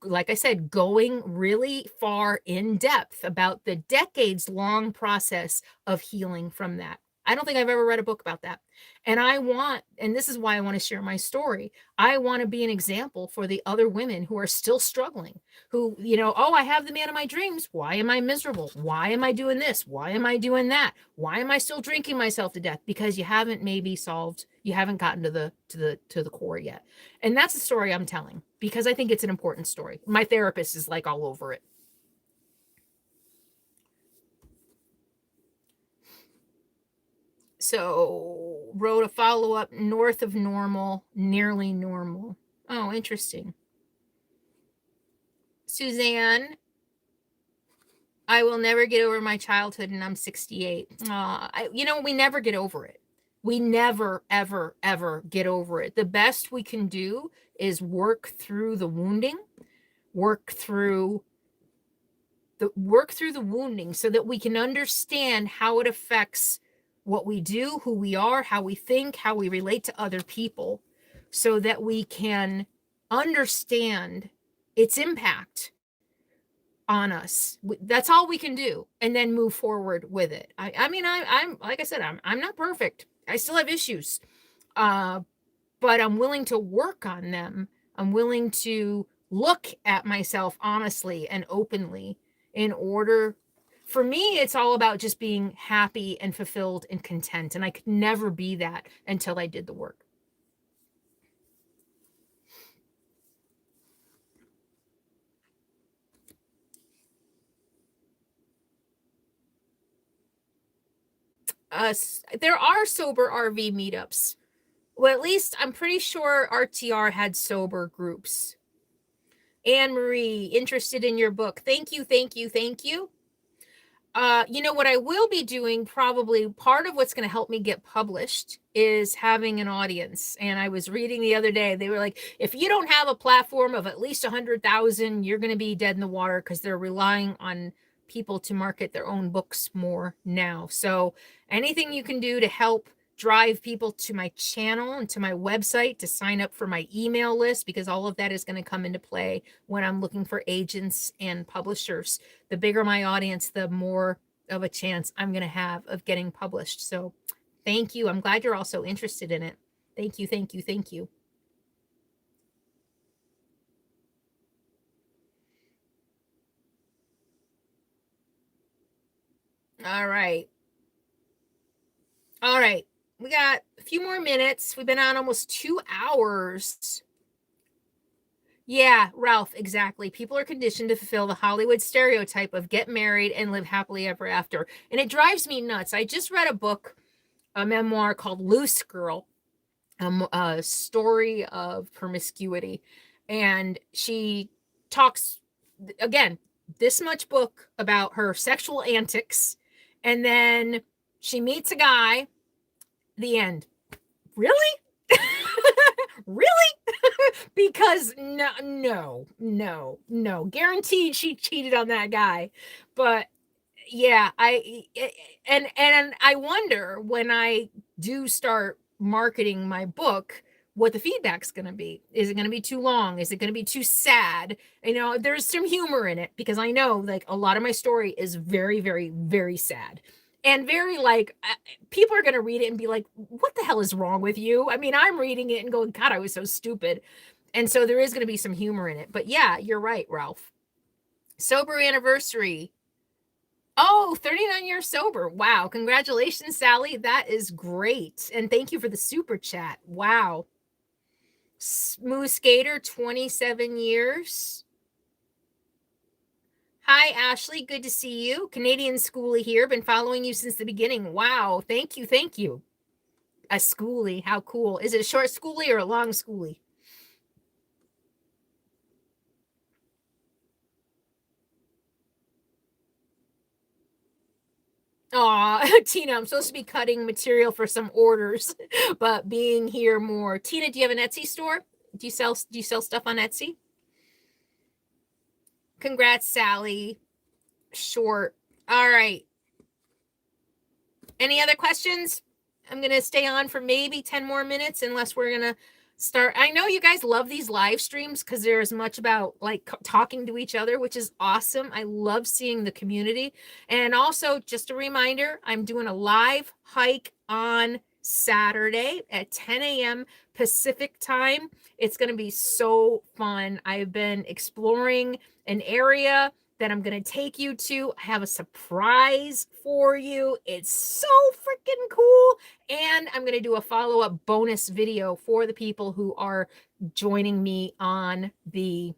like I said, going really far in depth about the decades long process of healing from that. I don't think I've ever read a book about that. And and this is why I want to share my story. I want to be an example for the other women who are still struggling, who, oh, I have the man of my dreams. Why am I miserable? Why am I doing this? Why am I doing that? Why am I still drinking myself to death? Because you haven't you haven't gotten to the core yet. And that's the story I'm telling because I think it's an important story. My therapist is like all over it. So, wrote a follow-up, north of normal, nearly normal. Oh, interesting. Suzanne, I will never get over my childhood and I'm 68. We never get over it. We never, ever, ever get over it. The best we can do is work through the wounding, work through the wounding so that we can understand how it affects what we do, who we are, how we think, how we relate to other people, so that we can understand its impact on us. That's all we can do, and then move forward with it. I'm like I said, I'm not perfect. I still have issues, but I'm willing to work on them. I'm willing to look at myself honestly and openly in order. For me, it's all about just being happy and fulfilled and content, and I could never be that until I did the work. There are sober RV meetups. Well, at least I'm pretty sure RTR had sober groups. Anne Marie, interested in your book. Thank you, thank you, thank you. What I will be doing, probably part of what's going to help me get published, is having an audience. And I was reading the other day, they were like, if you don't have a platform of at least 100,000, you're going to be dead in the water, because they're relying on people to market their own books more now. So anything you can do to help drive people to my channel and to my website to sign up for my email list, because all of that is going to come into play when I'm looking for agents and publishers. The bigger my audience, the more of a chance I'm going to have of getting published. So thank you. I'm glad you're also interested in it. Thank you, thank you, thank you. All right. All right. We got a few more minutes. We've been on almost 2 hours. Yeah, Ralph, exactly. People are conditioned to fulfill the Hollywood stereotype of get married and live happily ever after. And it drives me nuts. I just read a book, a memoir called Loose Girl, a story of promiscuity. And she talks, again, this much book about her sexual antics. And then she meets a guy, the end. Really? Really? Because no, guaranteed she cheated on that guy. But yeah, and I wonder, when I do start marketing my book, what the feedback's going to be. Is it going to be too long? Is it going to be too sad? There's some humor in it, because I know, like, a lot of my story is very, very, very sad. And very, like, people are going to read it and be like, what the hell is wrong with you? I mean, I'm reading it and going, God, I was so stupid. And so there is going to be some humor in it. But yeah, you're right, Ralph. Sober anniversary. Oh, 39 years sober. Wow. Congratulations, Sally. That is great. And thank you for the super chat. Wow. Smooth Skater, 27 years. Hi, Ashley. Good to see you. Canadian Schoolie here. Been following you since the beginning. Wow. Thank you. Thank you. A schoolie. How cool. Is it a short schoolie or a long schoolie? Aw, Tina, I'm supposed to be cutting material for some orders, but being here more. Tina, do you have an Etsy store? Do you sell stuff on Etsy? Congrats, Sally. short. All right. Any other questions? I'm going to stay on for maybe 10 more minutes unless we're going to start. I know you guys love these live streams because they're as much about like talking to each other, which is awesome. I love seeing the community. And also, just a reminder, I'm doing a live hike on Saturday at 10 a.m. Pacific time. It's going to be so fun. I've been exploring an area that I'm going to take you to. I have a surprise for you. It's so freaking cool. And I'm going to do a follow-up bonus video for the people who are joining me on the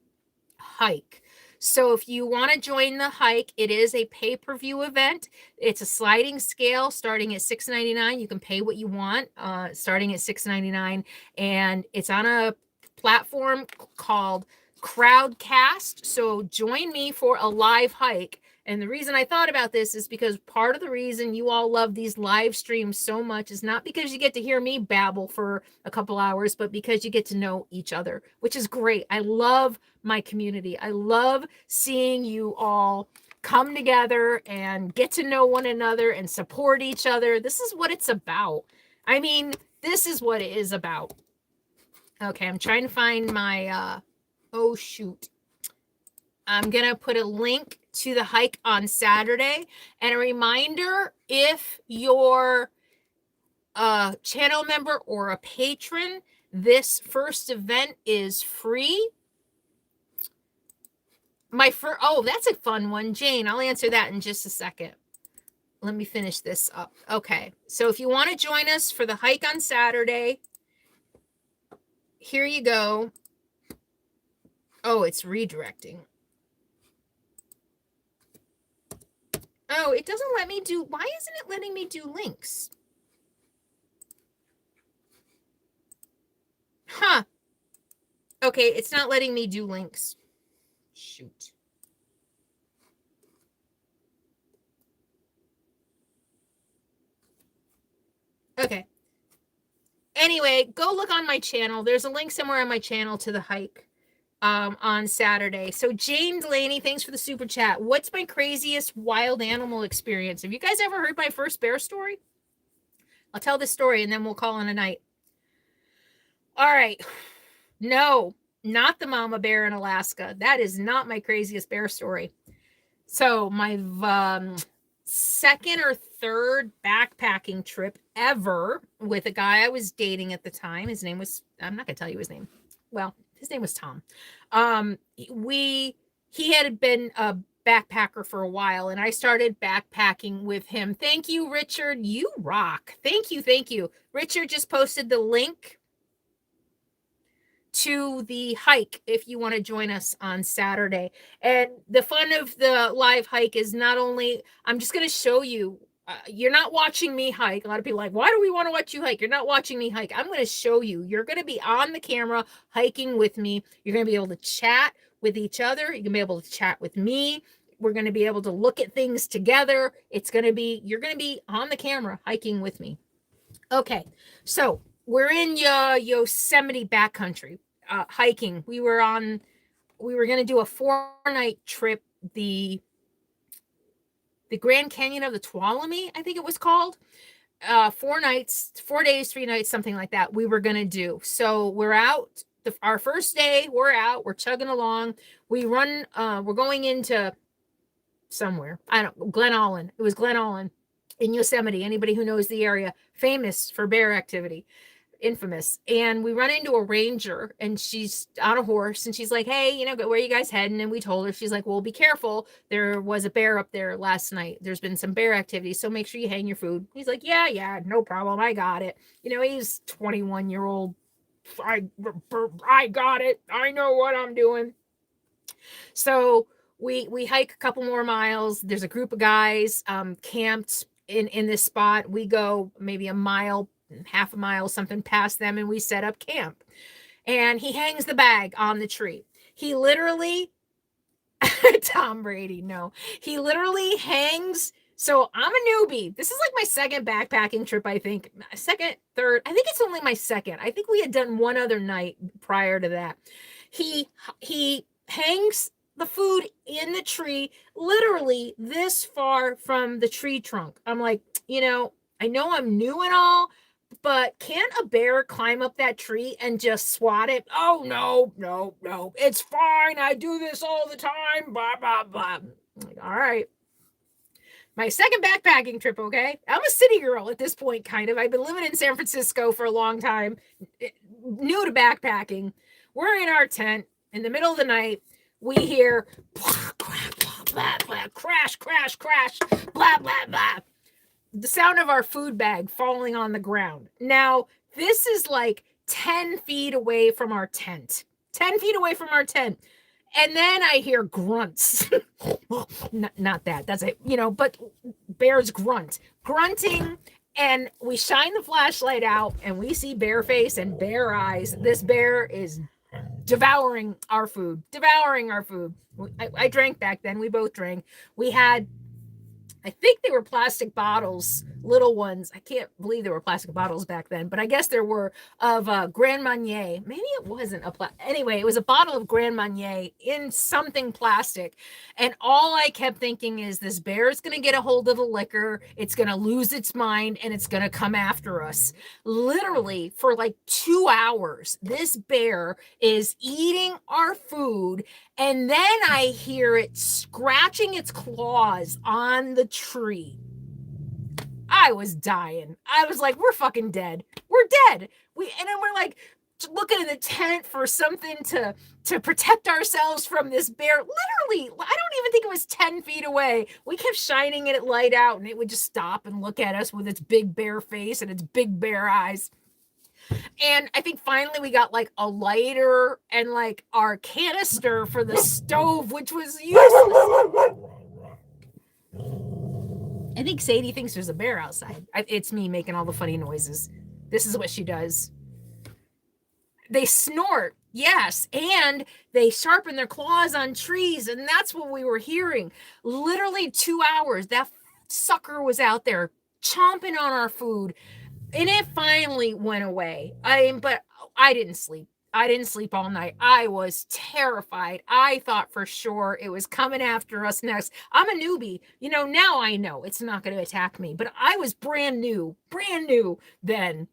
hike. So if you want to join the hike, it is a pay-per-view event. It's a sliding scale starting at $6.99. You can pay what you want, starting at $6.99. And it's on a platform called Crowdcast. So join me for a live hike. And the reason I thought about this is because part of the reason you all love these live streams so much is not because you get to hear me babble for a couple hours, but because you get to know each other, which is great. I love my community. I love seeing you all come together and get to know one another and support each other. This is what it's about. I mean, this is what it is about. Okay, I'm trying to find my, oh shoot. I'm going to put a link to the hike on Saturday. And a reminder, if you're a channel member or a patron, this first event is free. Oh, that's a fun one, Jane. I'll answer that in just a second. Let me finish this up. Okay, so if you want to join us for the hike on Saturday, here you go. Oh, it's redirecting. Oh, it doesn't let me do, why isn't it letting me do links? Huh. Okay, it's not letting me do links. Shoot. Okay. Anyway, go look on my channel. There's a link somewhere on my channel to the hike on Saturday. So Jane Delaney, thanks for the super chat. What's my craziest wild animal experience? Have you guys ever heard my first bear story? I'll tell this story and then we'll call it a night. All right. No, not the mama bear in Alaska. That is not my craziest bear story. So my second or third backpacking trip ever with a guy I was dating at the time. His name was, I'm not gonna tell you his name. Well, his name was Tom. He had been a backpacker for a while and I started backpacking with him. Thank you, Richard. You rock. Thank you. Thank you. Richard just posted the link to the hike if you want to join us on Saturday. And the fun of the live hike is not only, I'm just going to show you, you're not watching me hike. A lot of people are like, why do we want to watch you hike? You're not watching me hike. I'm going to show you. You're going to be on the camera hiking with me. You're going to be able to chat with each other. You're going to be able to chat with me. We're going to be able to look at things together. It's going to be, you're going to be on the camera hiking with me. Okay, so we're in Yosemite backcountry. Hiking. We were going to do a 4-night trip, the Grand Canyon of the Tuolumne, I think it was called. 4 nights, 4 days, 3 nights, something like that we were going to do. So we're out, our first day, we're out, we're chugging along. We're going into somewhere. I don't know, Glen Aulin. It was Glen Aulin in Yosemite. Anybody who knows the area, famous for bear activity. Infamous. And we run into a ranger and she's on a horse and she's like, hey, where are you guys heading? And we told her, she's like, well, be careful. There was a bear up there last night. There's been some bear activity. So make sure you hang your food. He's like, yeah, no problem. I got it. He's 21-year-old. I got it. I know what I'm doing. So we hike a couple more miles. There's a group of guys camped in this spot. We go maybe a mile, half a mile, something past them, and we set up camp. And he hangs the bag on the tree. He literally, Tom Brady, no. He literally hangs. So I'm a newbie. This is like my second backpacking trip, I think. Second, third. I think it's only my second. I think we had done one other night prior to that. He hangs the food in the tree, literally this far from the tree trunk. I'm like, I know I'm new and all, but can't a bear climb up that tree and just swat it? Oh, no. It's fine. I do this all the time. Blah, blah, blah. I'm like, all right. My second backpacking trip, okay? I'm a city girl at this point, kind of. I've been living in San Francisco for a long time, new to backpacking. We're in our tent in the middle of the night. We hear blah, blah, blah, blah, crash, blah, blah, blah. The sound of our food bag falling on the ground. Now, this is like 10 feet away from our tent. 10 feet away from our tent. And then I hear grunts. not that. That's it, but bears grunting. And we shine the flashlight out and we see bear face and bear eyes. This bear is devouring our food. I drank back then. We both drank. We had, I think they were plastic bottles, little ones. I can't believe there were plastic bottles back then, but I guess there were, of Grand Marnier. Maybe it wasn't anyway, it was a bottle of Grand Marnier in something plastic. And all I kept thinking is this bear is going to get a hold of the liquor. It's going to lose its mind and it's going to come after us. Literally for like 2 hours, this bear is eating our food. And then I hear it scratching its claws on the tree. I was dying. I was like, we're fucking dead. We're dead. And then we're like looking in the tent for something to protect ourselves from this bear. Literally, I don't even think it was 10 feet away. We kept shining it light out and it would just stop and look at us with its big bear face and its big bear eyes. And I think finally we got like a lighter and like our canister for the stove, which was useless. I think Sadie thinks there's a bear outside. It's me making all the funny noises. This is what she does. They snort, yes, and they sharpen their claws on trees, and that's what we were hearing. Literally 2 hours, that sucker was out there chomping on our food. And it finally went away. But I didn't sleep. I didn't sleep all night. I was terrified. I thought for sure it was coming after us next. I'm a newbie. Now I know it's not going to attack me. But I was brand new then.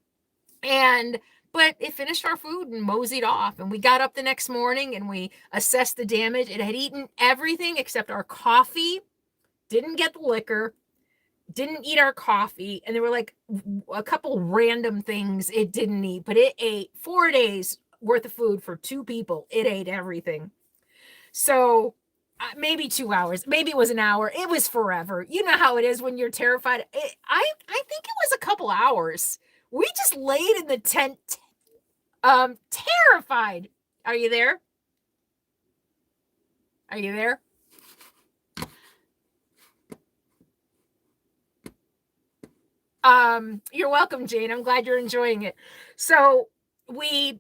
But it finished our food and moseyed off. And we got up the next morning and we assessed the damage. It had eaten everything except our coffee. Didn't get the liquor. Didn't eat our coffee, and there were like a couple random things it didn't eat, but it ate 4 days worth of food for 2 people. It ate everything. So maybe 2 hours, maybe it was an hour. It was forever. You know how it is when you're terrified. I think it was a couple hours. We just laid in the tent, terrified. Are you there? Are you there? You're welcome, Jane. I'm glad you're enjoying it. So we're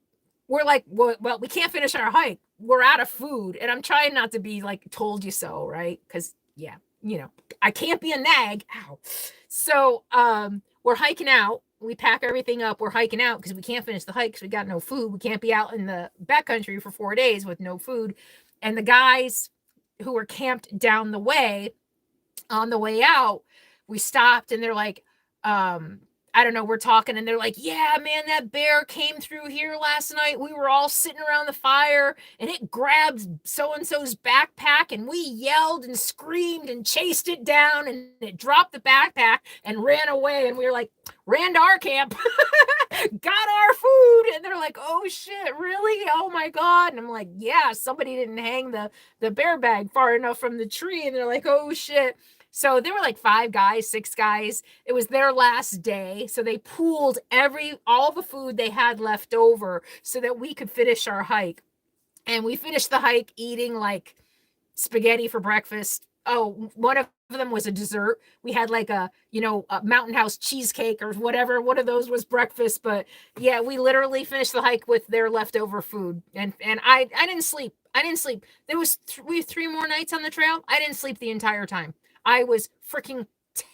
like, well, we can't finish our hike. We're out of food. And I'm trying not to be like, told you so, right? Because yeah, I can't be a nag. Ow. So we're hiking out. We pack everything up. We're hiking out because we can't finish the hike because we got no food. We can't be out in the backcountry for 4 days with no food. And the guys who were camped down the way, on the way out, we stopped and they're like, I don't know, we're talking and they're like, yeah, man, that bear came through here last night. We were all sitting around the fire and it grabbed so-and-so's backpack and we yelled and screamed and chased it down and it dropped the backpack and ran away. And we were like, ran to our camp, got our food. And they're like, oh shit, really? Oh my God. And I'm like, yeah, somebody didn't hang the bear bag far enough from the tree. And they're like, oh shit. So there were like 5 guys, 6 guys. It was their last day. So they pooled all the food they had left over so that we could finish our hike. And we finished the hike eating like spaghetti for breakfast. Oh, one of them was a dessert. We had like a Mountain House cheesecake or whatever. One of those was breakfast. But yeah, we literally finished the hike with their leftover food. And I didn't sleep. There was we have 3 more nights on the trail. I didn't sleep the entire time. I was freaking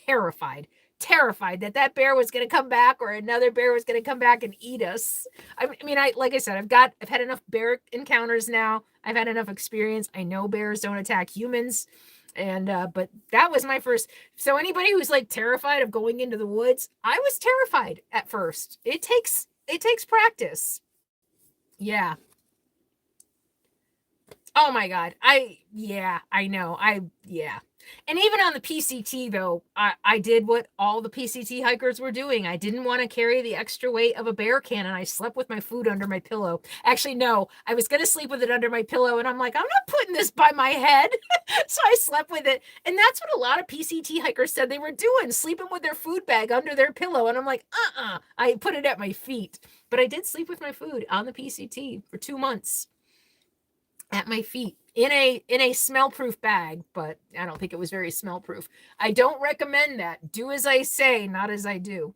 terrified. terrified that that bear was going to come back or another bear was going to come back and eat us. I mean, like I said, I've had enough bear encounters now. I've had enough experience. I know bears don't attack humans. And but that was my first. So anybody who's like terrified of going into the woods, I was terrified at first. It takes practice. Yeah. Oh my God. I know. And even on the PCT though, I did what all the PCT hikers were doing. I didn't want to carry the extra weight of a bear can, and I slept with my food under my pillow. Actually, no, I was going to sleep with it under my pillow, and I'm like, I'm not putting this by my head. So I slept with it. And that's what a lot of PCT hikers said they were doing, sleeping with their food bag under their pillow. And I'm like, I put it at my feet. But I did sleep with my food on the PCT for 2 months at my feet in a smell-proof bag, but I don't think it was very smell-proof. I don't recommend that. Do as I say, not as I do.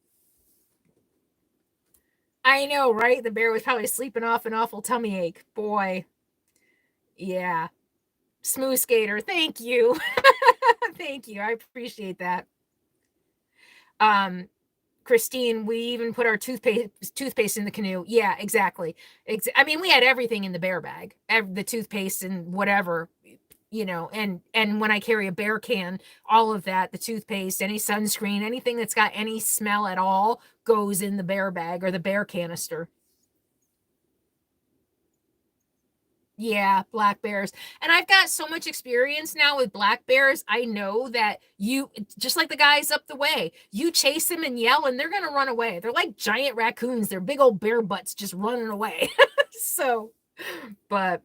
I know, right? The bear was probably sleeping off an awful tummy ache. Boy. Yeah. Smooth skater. Thank you. Thank you. I appreciate that. Christine, we even put our toothpaste in the canoe. Yeah, exactly. I mean, we had everything in the bear bag, the toothpaste and whatever, and when I carry a bear can, all of that, the toothpaste, any sunscreen, anything that's got any smell at all goes in the bear bag or the bear canister. Yeah, black bears. And I've got so much experience now with black bears. I know that you, just like the guys up the way, you chase them and yell and they're going to run away. They're like giant raccoons. They're big old bear butts just running away. So, but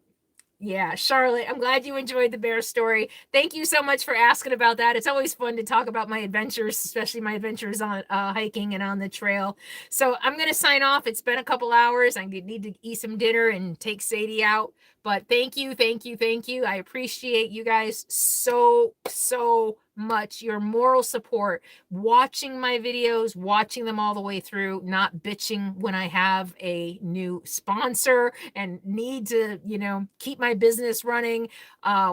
yeah, Charlotte, I'm glad you enjoyed the bear story. Thank you so much for asking about that. It's always fun to talk about my adventures, especially my adventures on hiking and on the trail. So I'm going to sign off. It's been a couple hours. I need to eat some dinner and take Sadie out. But thank you. I appreciate you guys so much. Your moral support, watching my videos, watching them all the way through, not bitching when I have a new sponsor and need to, keep my business running.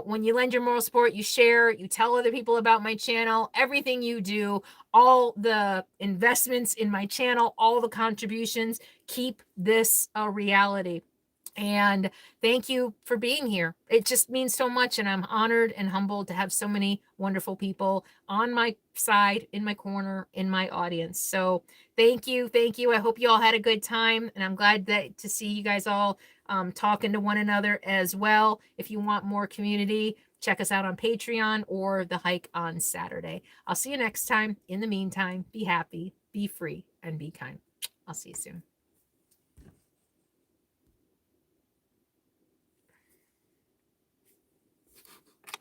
When you lend your moral support, you share, you tell other people about my channel, everything you do, all the investments in my channel, all the contributions, keep this a reality. And thank you for being here. It just means so much. And I'm honored and humbled to have so many wonderful people on my side, in my corner, in my audience. So thank you. I hope you all had a good time. And I'm glad to see you guys all talking to one another as well. If you want more community, check us out on Patreon or the hike on Saturday. I'll see you next time. In the meantime, be happy, be free, and be kind. I'll see you soon.